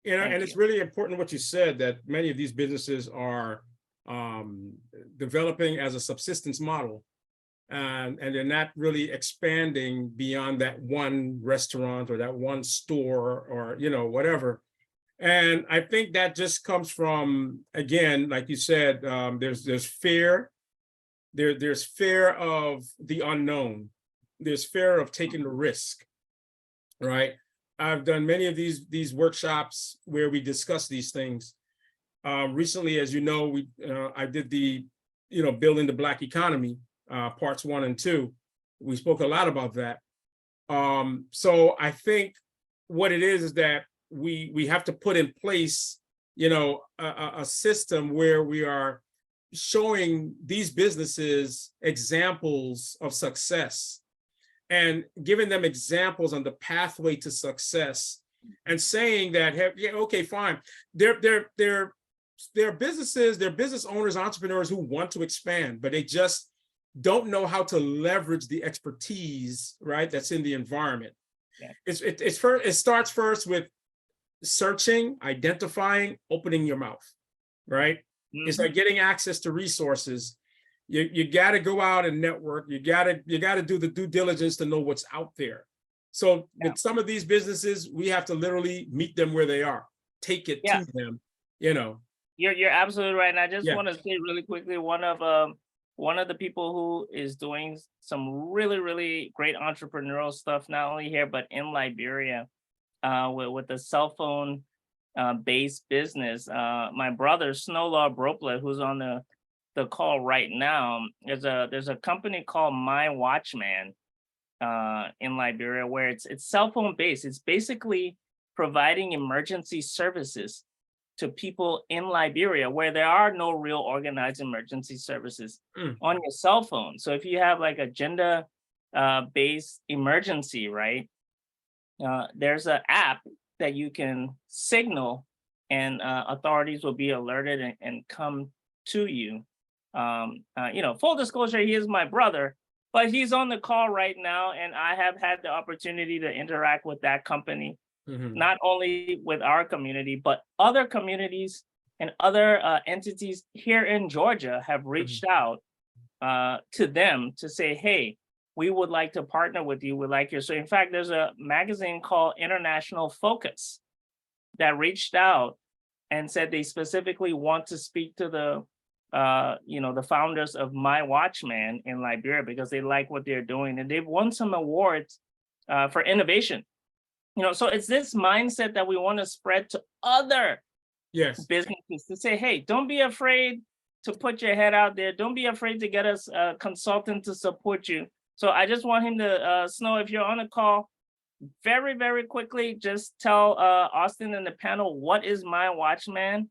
And it's really important what you said, that many of these businesses are developing as a subsistence model, and they're not really expanding beyond that one restaurant or that one store or whatever. And I think that just comes from, again, like you said, there's fear. There's fear of the unknown. There's fear of taking the risk, right? I've done many of these workshops where we discuss these things. Recently, as you know, I did the building the Black economy, parts 1 and 2. We spoke a lot about that. So I think what it is that we have to put in place, a system where we are showing these businesses examples of success and giving them examples on the pathway to success, and saying that, hey, yeah, okay, fine. They're businesses, they're business owners, entrepreneurs who want to expand, but they just don't know how to leverage the expertise, right, that's in the environment. Yeah. It starts first with searching, identifying, opening your mouth, right? It's like getting access to resources. You got to go out and network. You got to do the due diligence to know what's out there. So with some of these businesses, we have to literally meet them where they are, take it to them. You're absolutely right. And I just want to say really quickly, one of the people who is doing some really, really great entrepreneurial stuff, not only here, but in Liberia, with the cell phone based business. My brother, Snowlaw Broplet, who's on the call right now, there's a company called My Watchman in Liberia, where it's cell phone based. It's basically providing emergency services to people in Liberia where there are no real organized emergency services on your cell phone. So if you have like a gender based emergency, right, there's an app that you can signal, and authorities will be alerted and come to you. Full disclosure, he is my brother, but he's on the call right now, and I have had the opportunity to interact with that company, not only with our community, but other communities and other entities here in Georgia have reached out to them to say, hey, we would like to partner with you. We'd like your. So in fact, there's a magazine called International Focus that reached out and said they specifically want to speak to the founders of My Watchman in Liberia because they like what they're doing, and they've won some awards for innovation. So it's this mindset that we want to spread to other businesses to say, hey, don't be afraid to put your head out there. Don't be afraid to get us a consultant to support you. So I just want him to, Snow, if you're on the call, very, very quickly, just tell Austin and the panel, what is My Watchman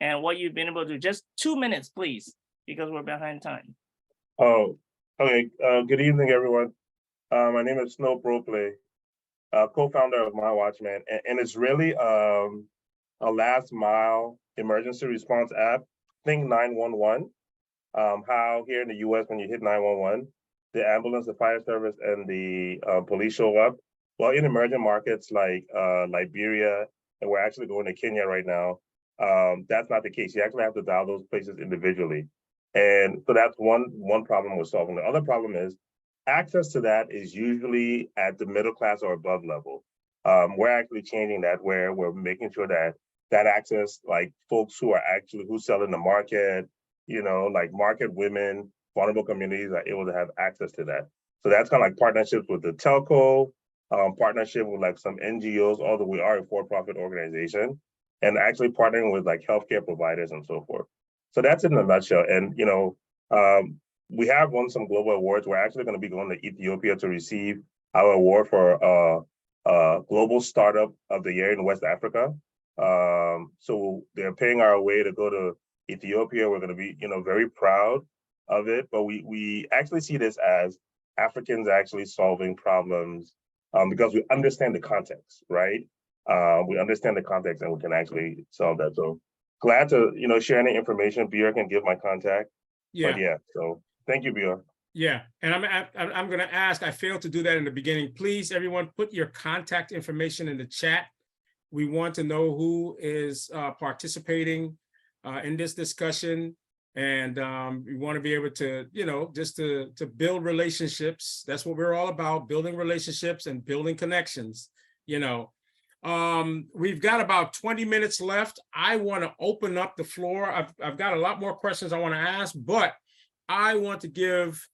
and what you've been able to do. Just 2 minutes, please, because we're behind time. Oh, okay. Good evening, everyone. My name is Snow Bropley, co-founder of My Watchman, and it's really a last mile emergency response app. Think 911. How here in the U.S. when you hit 911, the ambulance, the fire service, and the police show up. Well, in emerging markets like Liberia, and we're actually going to Kenya right now, that's not the case. You actually have to dial those places individually. And so that's one problem we're solving. The other problem is access to that is usually at the middle class or above level. We're actually changing that, where we're making sure that that access, like folks who sell in the market, like market women, vulnerable communities are able to have access to that. So that's kind of like partnerships with the telco, partnership with like some NGOs, although we are a for-profit organization, and actually partnering with like healthcare providers and so forth. So that's in a nutshell. And, we have won some global awards. We're actually going to be going to Ethiopia to receive our award for Global Startup of the Year in West Africa. So they're paying our way to go to Ethiopia. We're going to be, very proud of it. But we actually see this as Africans actually solving problems because we understand the context, right? We understand the context and we can actually solve that. So glad to, share any information. Bjork can give my contact. Yeah. But yeah, so thank you, Bjork. Yeah, and I'm going to ask, I failed to do that in the beginning. Please, everyone, put your contact information in the chat. We want to know who is participating in this discussion. And we want to be able to, just to build relationships. That's what we're all about, building relationships and building connections, We've got about 20 minutes left. I want to open up the floor. I've got a lot more questions I want to ask, but I want to give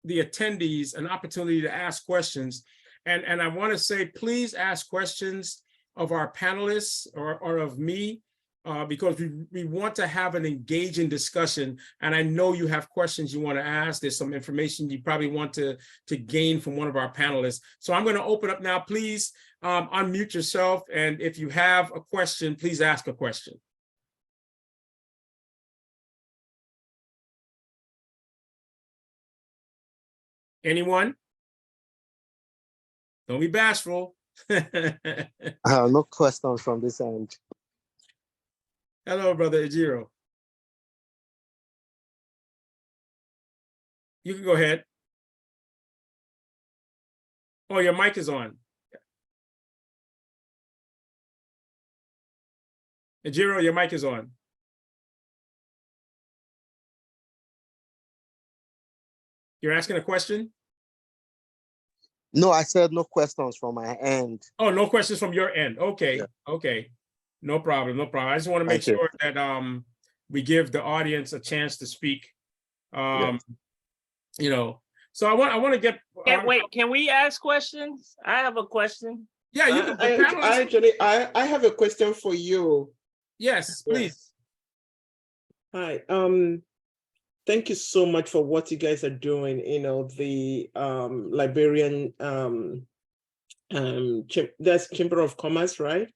the attendees an opportunity to ask questions. And I want to say, please ask questions of our panelists or of me, because we want to have an engaging discussion. And I know you have questions you want to ask. There's some information you probably want to gain from one of our panelists. So I'm going to open up now. Please unmute yourself. And if you have a question, please ask a question. Anyone? Don't be bashful. No questions from this end. Hello, Brother Ejiro. You can go ahead. Oh, your mic is on. Ejiro, your mic is on. You're asking a question? No, I said no questions from my end. Oh, no questions from your end. Okay, yeah. Okay. No problem, no problem. I just want to make sure that we give the audience a chance to speak. So I want to get. Wait, can we ask questions? I have a question. Yeah, you can. I have a question for you. Yes, please. Hi. Thank you so much for what you guys are doing. The Liberian that's Chamber of Commerce, right?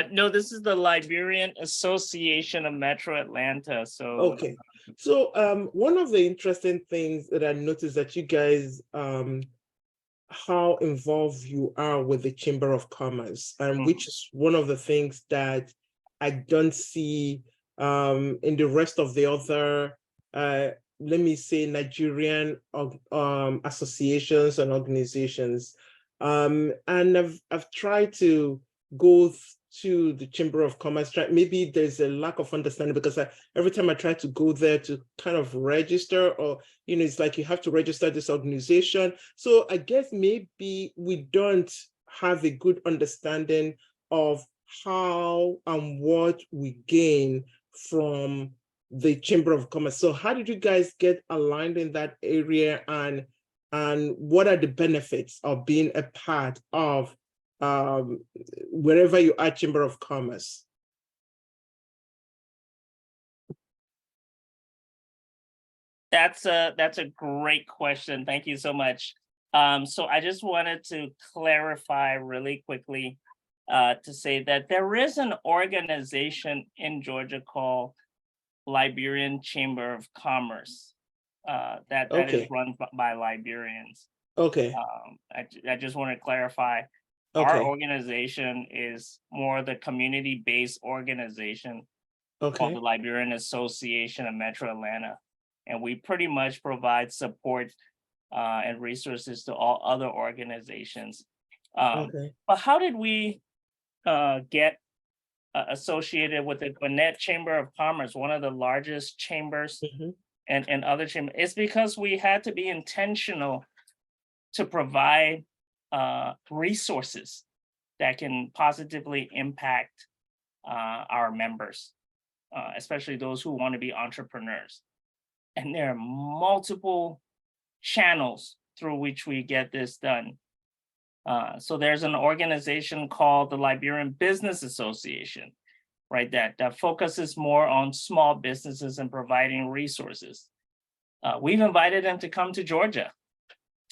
No, this is the Liberian Association of Metro Atlanta. So okay. So one of the interesting things that I noticed that you guys how involved you are with the Chamber of Commerce, and which is one of the things that I don't see in the rest of the other let me say Nigerian associations and organizations. And I've tried to go to the Chamber of Commerce. Maybe there's a lack of understanding because every time I try to go there to kind of register, or it's like you have to register this organization. So I guess maybe we don't have a good understanding of how and what we gain from the Chamber of Commerce. So how did you guys get aligned in that area, and what are the benefits of being a part of wherever you are Chamber of Commerce? That's a great question. Thank you so much. So I just wanted to clarify really quickly to say that there is an organization in Georgia called Liberian Chamber of Commerce that is Okay. run by Liberians. Okay. I just want to clarify. Our Okay. organization is more the community-based organization called Okay. the Liberian Association of Metro Atlanta. And we pretty much provide support and resources to all other organizations. Okay. But how did we get associated with the Gwinnett Chamber of Commerce, one of the largest chambers Mhm. and other chambers? It's because we had to be intentional to provide resources that can positively impact our members, especially those who want to be entrepreneurs. And there are multiple channels through which we get this done. So there's an organization called the Liberian Business Association, right? That focuses more on small businesses and providing resources. We've invited them to come to Georgia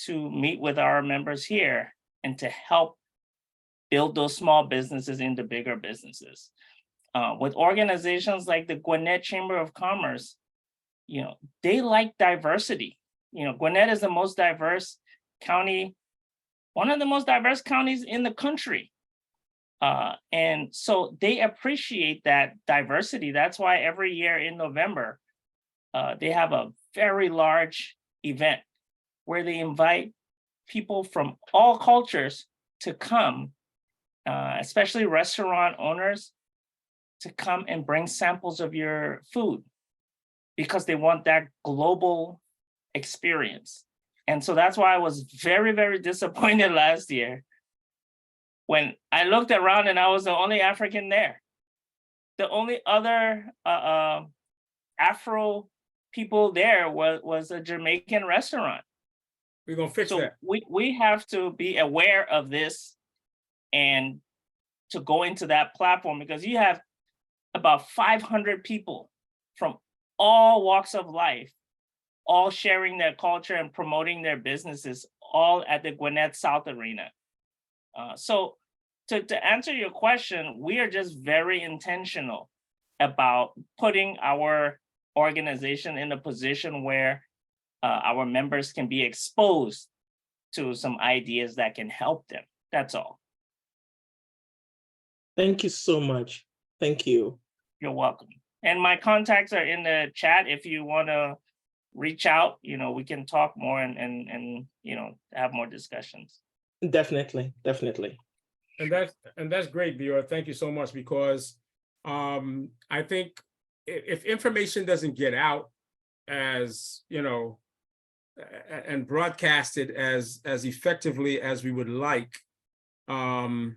to meet with our members here and to help build those small businesses into bigger businesses. With organizations like the Gwinnett Chamber of Commerce, they like diversity. Gwinnett is the most diverse county, one of the most diverse counties in the country. And so they appreciate that diversity. That's why every year in November, they have a very large event where they invite people from all cultures to come, especially restaurant owners, to come and bring samples of your food because they want that global experience. And so that's why I was very, very disappointed last year when I looked around and I was the only African there. The only other Afro people there was a Jamaican restaurant. We're gonna fix So that. we have to be aware of this and to go into that platform because you have about 500 people from all walks of life, all sharing their culture and promoting their businesses, all at the Gwinnett South Arena. So to answer your question, we are just very intentional about putting our organization in a position where our members can be exposed to some ideas that can help them. That's all. Thank you so much. Thank you. You're welcome. And my contacts are in the chat. If you want to reach out, we can talk more and have more discussions. Definitely. And that's great, Bior. Thank you so much, because I think if information doesn't get out as and broadcasted as effectively as we would like, not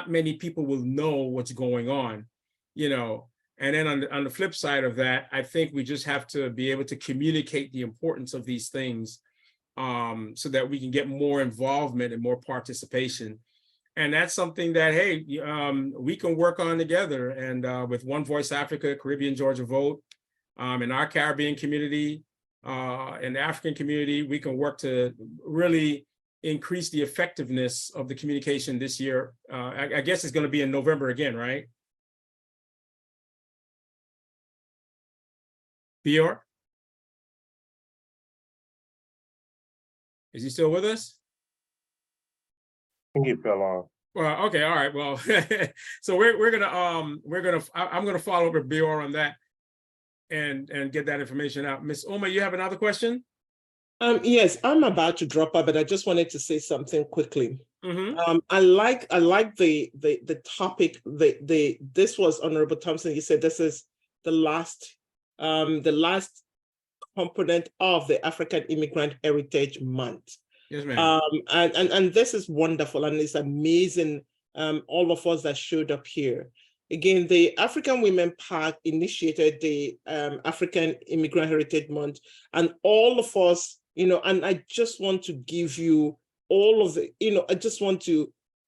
many people will know what's going on, And then on the flip side of that, I think we just have to be able to communicate the importance of these things so that we can get more involvement and more participation. And that's something that, hey, we can work on together. And with One Voice Africa, Caribbean Georgia Vote, in our Caribbean community, in the African community, we can work to really increase the effectiveness of the communication this year. I guess it's going to be in November again, right? Bior? Is he still with us? I think he fell off. Well, okay, all right. Well, so I'm gonna follow up with Bior on that and get that information out. Miss Uma, you have another question? Yes, I'm about to drop out, but I just wanted to say something quickly. Mm-hmm. I like the topic. This was Honorable Thompson. You said this is the last component of the African Immigrant Heritage Month. Yes, ma'am. And this is wonderful, and it's amazing. All of us that showed up here. Again, the African Women Park initiated the African Immigrant Heritage Month, and all of us, and I just want to give you all of the,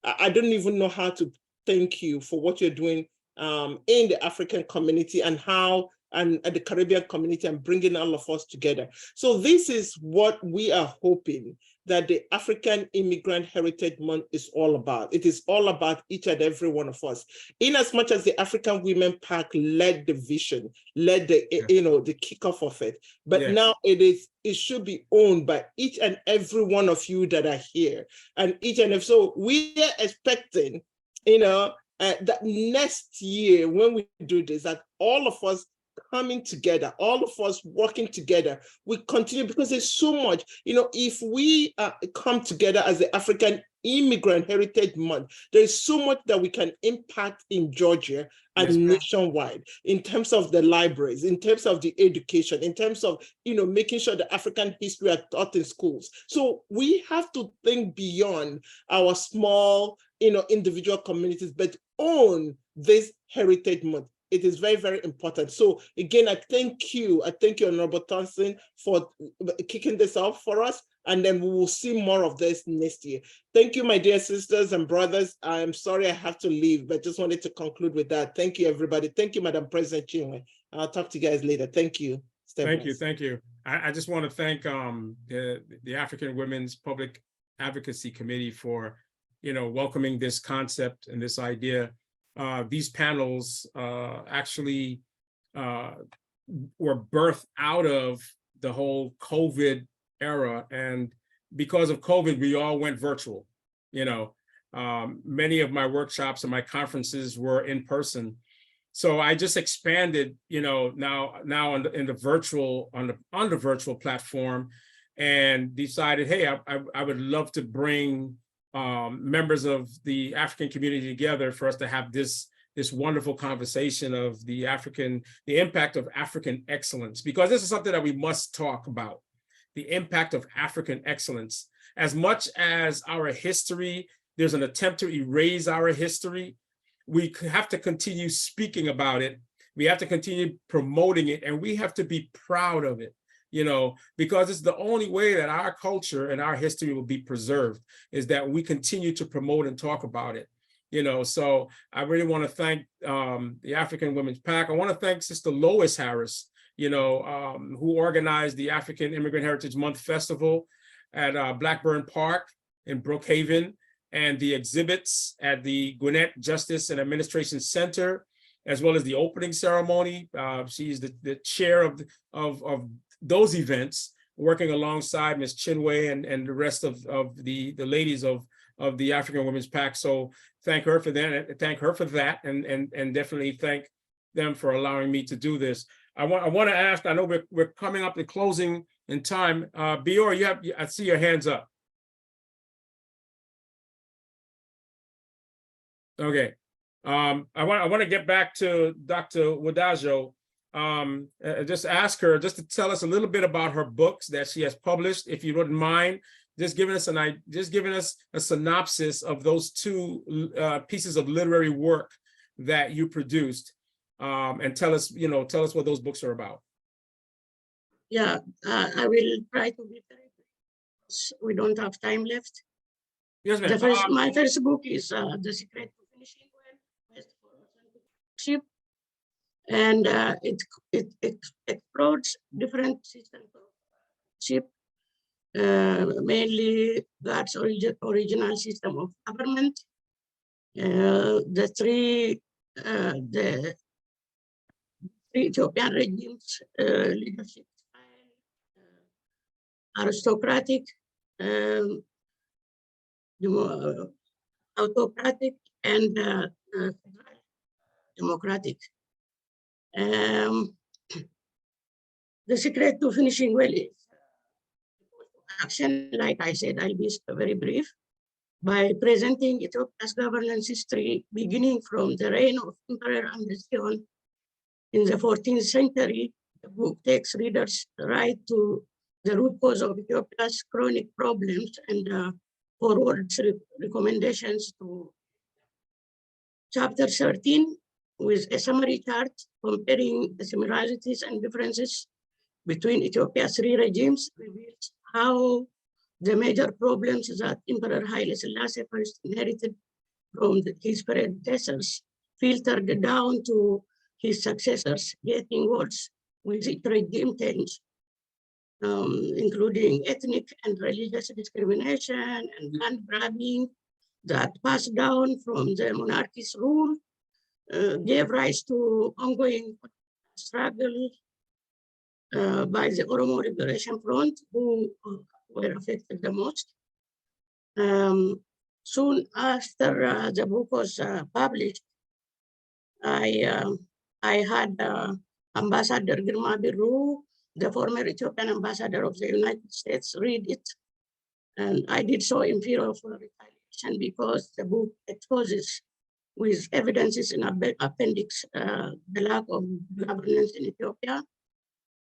I don't even know how to thank you for what you're doing in the African community and how and the Caribbean community and bringing all of us together. So this is what we are hoping that the African Immigrant Heritage Month is all about. It is all about each and every one of us. In as much as the African Women Pack led the vision, led the, the kickoff of it, but now it should be owned by each and every one of you that are here. And so we are expecting, that next year when we do this, that all of us coming together, all of us working together, we continue, because there's so much, if we come together as the African Immigrant Heritage Month, there's so much that we can impact in Georgia and nationwide, in terms of the libraries, in terms of the education, in terms of, making sure the African history are taught in schools. So we have to think beyond our small, individual communities, but own this Heritage Month. It is very, very important. So again, I thank you, Honorable Thompson, for kicking this off for us. And then we will see more of this next year. Thank you, my dear sisters and brothers. I'm sorry I have to leave, but just wanted to conclude with that. Thank you, everybody. Thank you, Madam President Chinwe. I'll talk to you guys later. Thank you. Thank you. I just want to thank the African Women's Public Advocacy Committee for, welcoming this concept and this idea. These panels actually were birthed out of the whole COVID era, and because of COVID, we all went virtual. Many of my workshops and my conferences were in person, so I just expanded, now on the virtual platform, and decided, hey, I would love to bring members of the African community together for us to have this wonderful conversation of the impact of African excellence, because this is something that we must talk about. The impact of African excellence. As much as our history, there's an attempt to erase our history, we have to continue speaking about it. We have to continue promoting it, and we have to be proud of it, because it's the only way that our culture and our history will be preserved, is that we continue to promote and talk about it. So I really want to thank the African Women's Pack. I want to thank Sister Lois Harris, who organized the African Immigrant Heritage Month Festival at Blackburn Park in Brookhaven, and the exhibits at the Gwinnett Justice and Administration Center, as well as the opening ceremony. She's the chair of those events, working alongside Ms. Chinwe and the rest of the ladies of the African Women's Pack. So thank her for that, and definitely thank them for allowing me to do this. I want to ask, I know we're coming up to closing in time. Bior, I see your hands up. Okay. I want to get back to Dr. Wadajo. Just ask her just to tell us a little bit about her books that she has published, if you wouldn't mind, just giving us a synopsis of those two pieces of literary work that you produced. And tell us what those books are about. Yeah, I will try to be very brief. We don't have time left. Yes, ma'am. My first book is The Secret to Finishing Well, Quest for Entrepreneurship, and it explores different systems of entrepreneurship, mainly God's original system of government, the three Ethiopian regimes, leadership style, aristocratic, autocratic, and democratic. The secret to finishing well is action. Like I said, I'll be very brief by presenting Ethiopia's governance history, beginning from the reign of Emperor Amdesion in the 14th century. The book takes readers right to the root cause of Ethiopia's chronic problems and forwards recommendations to chapter 13 with a summary chart comparing the similarities and differences between Ethiopia's three regimes, reveals how the major problems that Emperor Haile Selassie first inherited from his predecessors filtered down to his successors get involved with each regime change, including ethnic and religious discrimination and land grabbing that passed down from the monarchist rule, gave rise to ongoing struggle by the Oromo Liberation Front, who were affected the most. Soon after the book was published, I had Ambassador Girma Birru, the former Ethiopian ambassador of the United States, read it. And I did so in fear of retaliation because the book exposes with evidences in appendix the lack of governance in Ethiopia,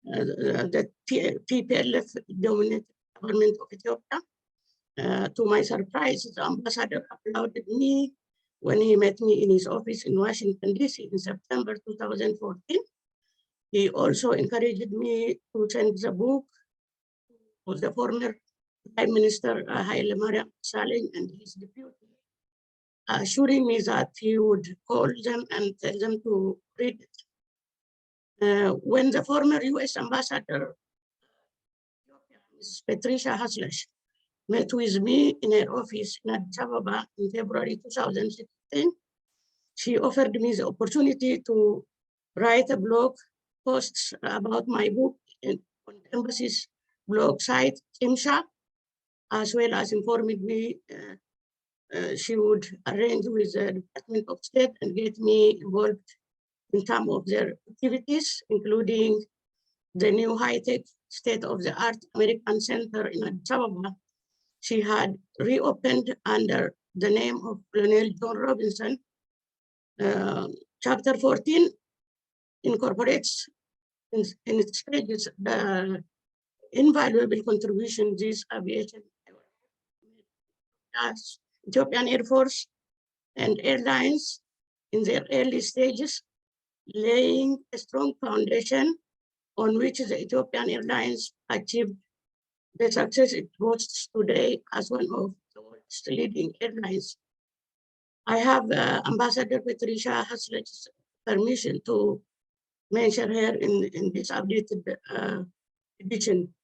the PPLF-dominated government of Ethiopia. To my surprise, the ambassador applauded me when he met me in his office in Washington, D.C. in September 2014. He also encouraged me to send the book to the former Prime Minister Haile Mariam Desalegn and his deputy, assuring me that he would call them and tell them to read it. When the former US ambassador, Ms. Patricia Haslash, met with me in her office in Addis Ababa in February 2016, she offered me the opportunity to write a blog post about my book on the embassy's blog site, Kimsha, as well as informed me she would arrange with the Department of State and get me involved in some of their activities, including the new high-tech state-of-the-art American Center in Addis Ababa. She had reopened under the name of Colonel John Robinson. Chapter 14 incorporates in its pages the invaluable contribution these aviation, Ethiopian Air Force and airlines in their early stages, laying a strong foundation on which the Ethiopian Airlines achieved the success it boasts today as one of the world's leading airlines. I have Ambassador Patricia Haslach's permission to mention her in this updated edition.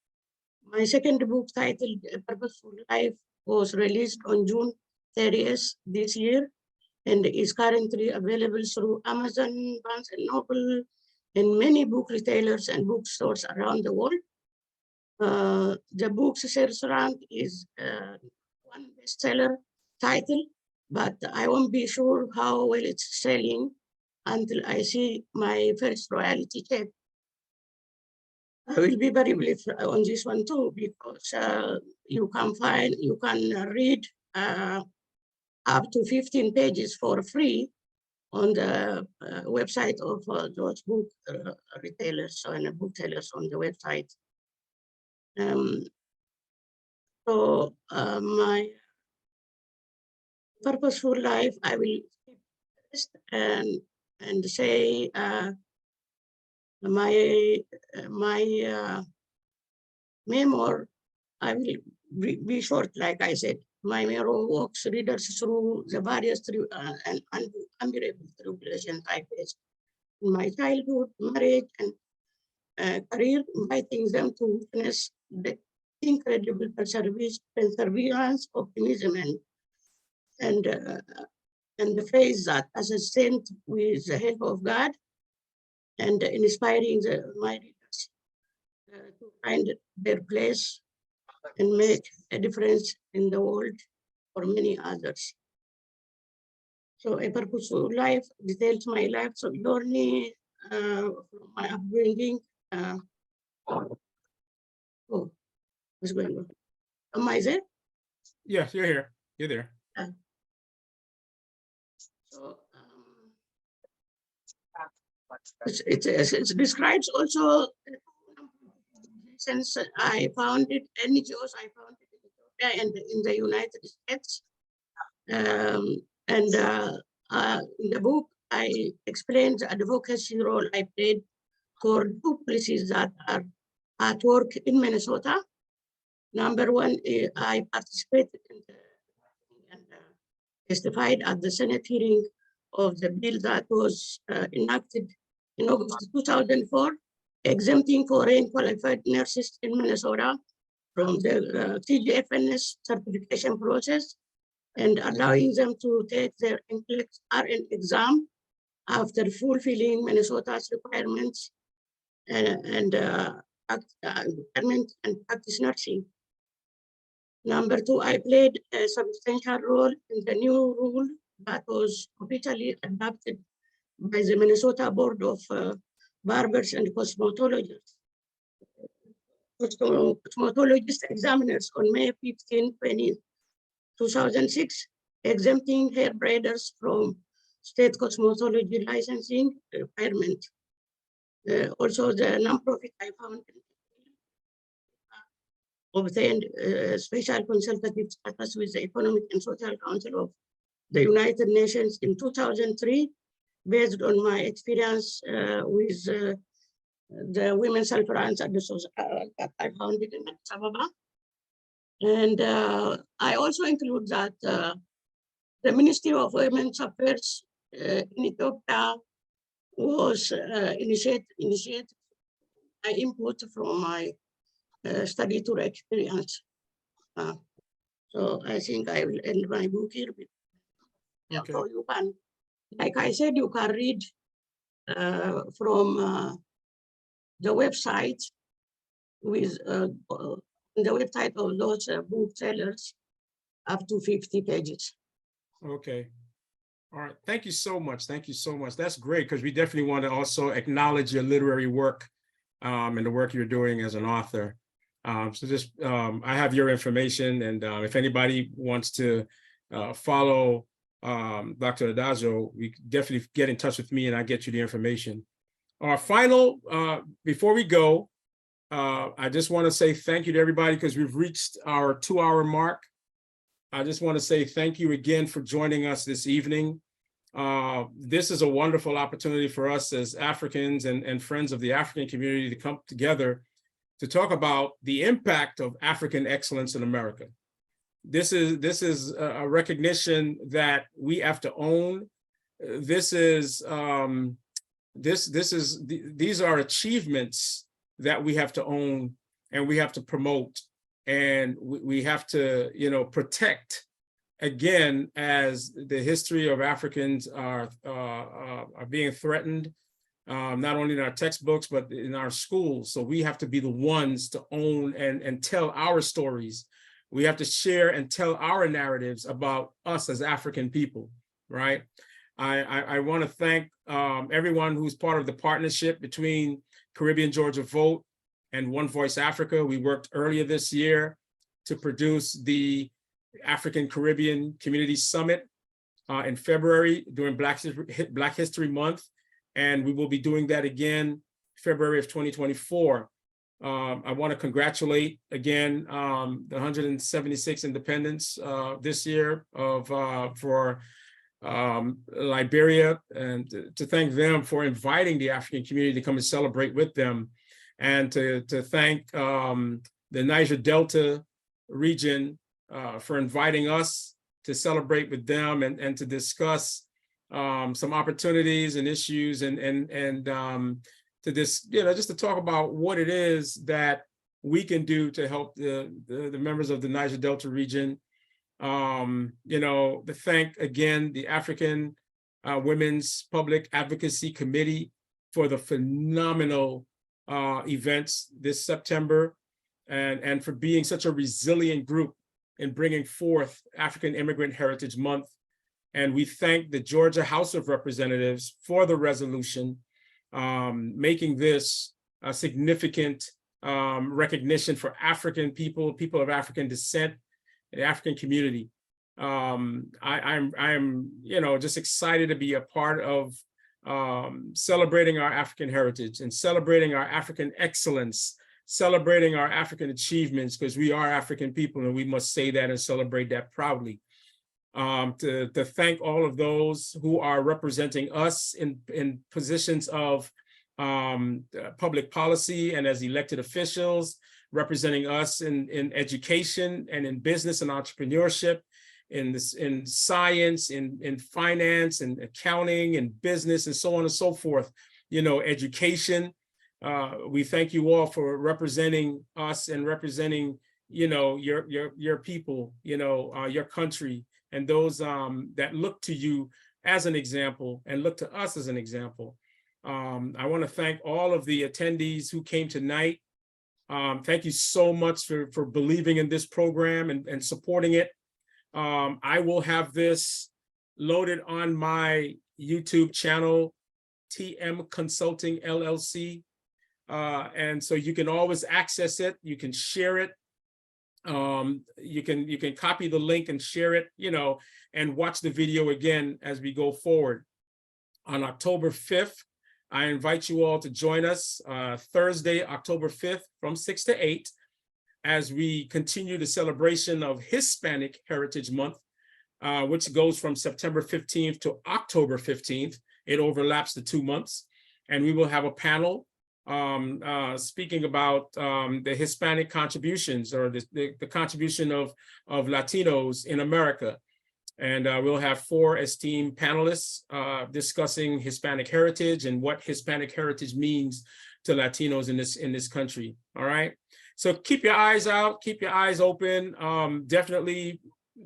My second book, titled A Purposeful Life, was released on June 30th this year and is currently available through Amazon, Barnes & Noble, and many book retailers and bookstores around the world. The book's sales rank is one bestseller title, but I won't be sure how well it's selling until I see my first royalty check. I will be very brief on this one too, because you can read up to 15 pages for free on the website of those book retailers and booksellers on the website. So my purposeful life, I will skip and say my memoir, I will be short, like I said. My memoir walks readers through the various and unbearable tribulations I faced in my childhood, marriage, and career, inviting them to witness the incredible perseverance, optimism, and the faith that as a saint with the help of God, and inspiring my readers to find their place and make a difference in the world for many others. So A Purposeful Life details my life's journey from my upbringing. Oh, what's going on? Am I there? Yeah, you're here. You're there. So it describes also since I founded NGOs, I founded in Ethiopia and in the United States. In the book, I explained the advocacy role I played for two policies that are at work in Minnesota. Number one, I participated in and testified at the Senate hearing of the bill that was enacted in August 2004, exempting foreign qualified nurses in Minnesota from the TGFNS certification process and allowing them to take their NCLEX RN exam after fulfilling Minnesota's requirements and practice nursing. Number two, I played a substantial role in the new rule that was officially adopted by the Minnesota Board of Barbers and Cosmetologists. Cosmetologist examiners on May 15, 2006, exempting hair braiders from state cosmetology licensing requirement. Also, the nonprofit I found obtained special consultative status with the Economic and Social Council of the United Nations in 2003, based on my experience with the Women's Health Alliance that I founded in Addis Ababa. And I also include that the Ministry of Women's Affairs in Ethiopia was initiated my input from my study tour experience. So I think I will end my book here. Okay. So you can, like I said, you can read from the website with the website of those booksellers up to 50 pages. Okay. All right. Thank you so much. Thank you so much. That's great, because we definitely want to also acknowledge your literary work and the work you're doing as an author. So just, I have your information, and if anybody wants to follow Dr. Adagio, we definitely get in touch with me and I get you the information. Our final, before we go, I just want to say thank you to everybody, because we've reached our 2-hour mark. I just want to say thank you again for joining us this evening. This is a wonderful opportunity for us as Africans and friends of the African community to come together to talk about the impact of African excellence in America. This is a recognition that we have to own. These are achievements that we have to own and we have to promote, and we have to, protect, again, as the history of Africans are being threatened, not only in our textbooks, but in our schools. So we have to be the ones to own and tell our stories. We have to share and tell our narratives about us as African people, right? I want to thank everyone who's part of the partnership between Caribbean Georgia Vote and One Voice Africa. We worked earlier this year to produce the African Caribbean Community Summit in February during Black History Month. And we will be doing that again February of 2024. I want to congratulate again the 176 independents this year for Liberia, and to thank them for inviting the African community to come and celebrate with them, and to thank the Niger Delta region for inviting us to celebrate with them and to discuss some opportunities and issues and to this, just to talk about what it is that we can do to help the members of the Niger Delta region. To thank again the African Women's Public Advocacy Committee for the phenomenal events this September, and for being such a resilient group in bringing forth African Immigrant Heritage Month. And we thank the Georgia House of Representatives for the resolution, making this a significant recognition for African people of African descent, the African community. I'm just excited to be a part of celebrating our African heritage and celebrating our African excellence, celebrating our African achievements, because we are African people and we must say that and celebrate that proudly. To thank all of those who are representing us in positions of public policy and as elected officials, representing us in education and in business and entrepreneurship, in science, in finance and accounting and business and so on and so forth. education. We thank you all for representing us and representing, your people, your country, and those that look to you as an example and look to us as an example. I want to thank all of the attendees who came tonight. Thank you so much for believing in this program and supporting it. I will have this loaded on my YouTube channel, TM Consulting LLC. And so you can always access it. You can share it. You can copy the link and share it, and watch the video again as we go forward. On October 5th, I invite you all to join us Thursday, October 5th from 6 to 8 as we continue the celebration of Hispanic Heritage Month, which goes from September 15th to October 15th. It overlaps the 2 months. And we will have a panel speaking about the Hispanic contributions or the contribution of Latinos in America. And we'll have 4 esteemed panelists discussing Hispanic heritage and what Hispanic heritage means to Latinos in this country. All right. So keep your eyes out, keep your eyes open. Definitely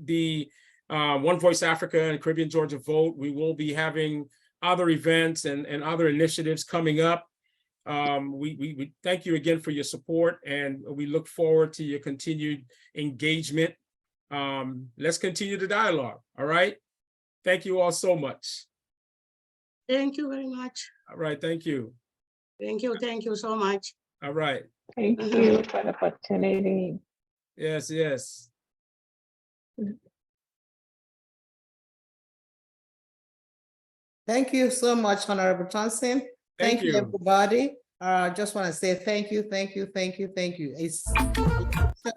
the One Voice Africa and Caribbean Georgia Vote. We will be having other events and other initiatives coming up. We thank you again for your support, and we look forward to your continued engagement. Let's continue the dialogue. All right. Thank you all so much. Thank you very much. All right. Thank you. Thank you so much. All right. Thank you for the opportunity. Yes, yes. Thank you so much, Honorable Thompson. Thank you. Everybody. Just want to say thank you. It's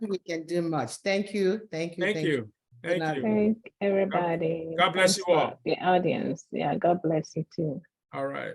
we can do much. Thank you. Thank you. Thank everybody. God bless Thanks you all. for the audience. Yeah, God bless you too. All right.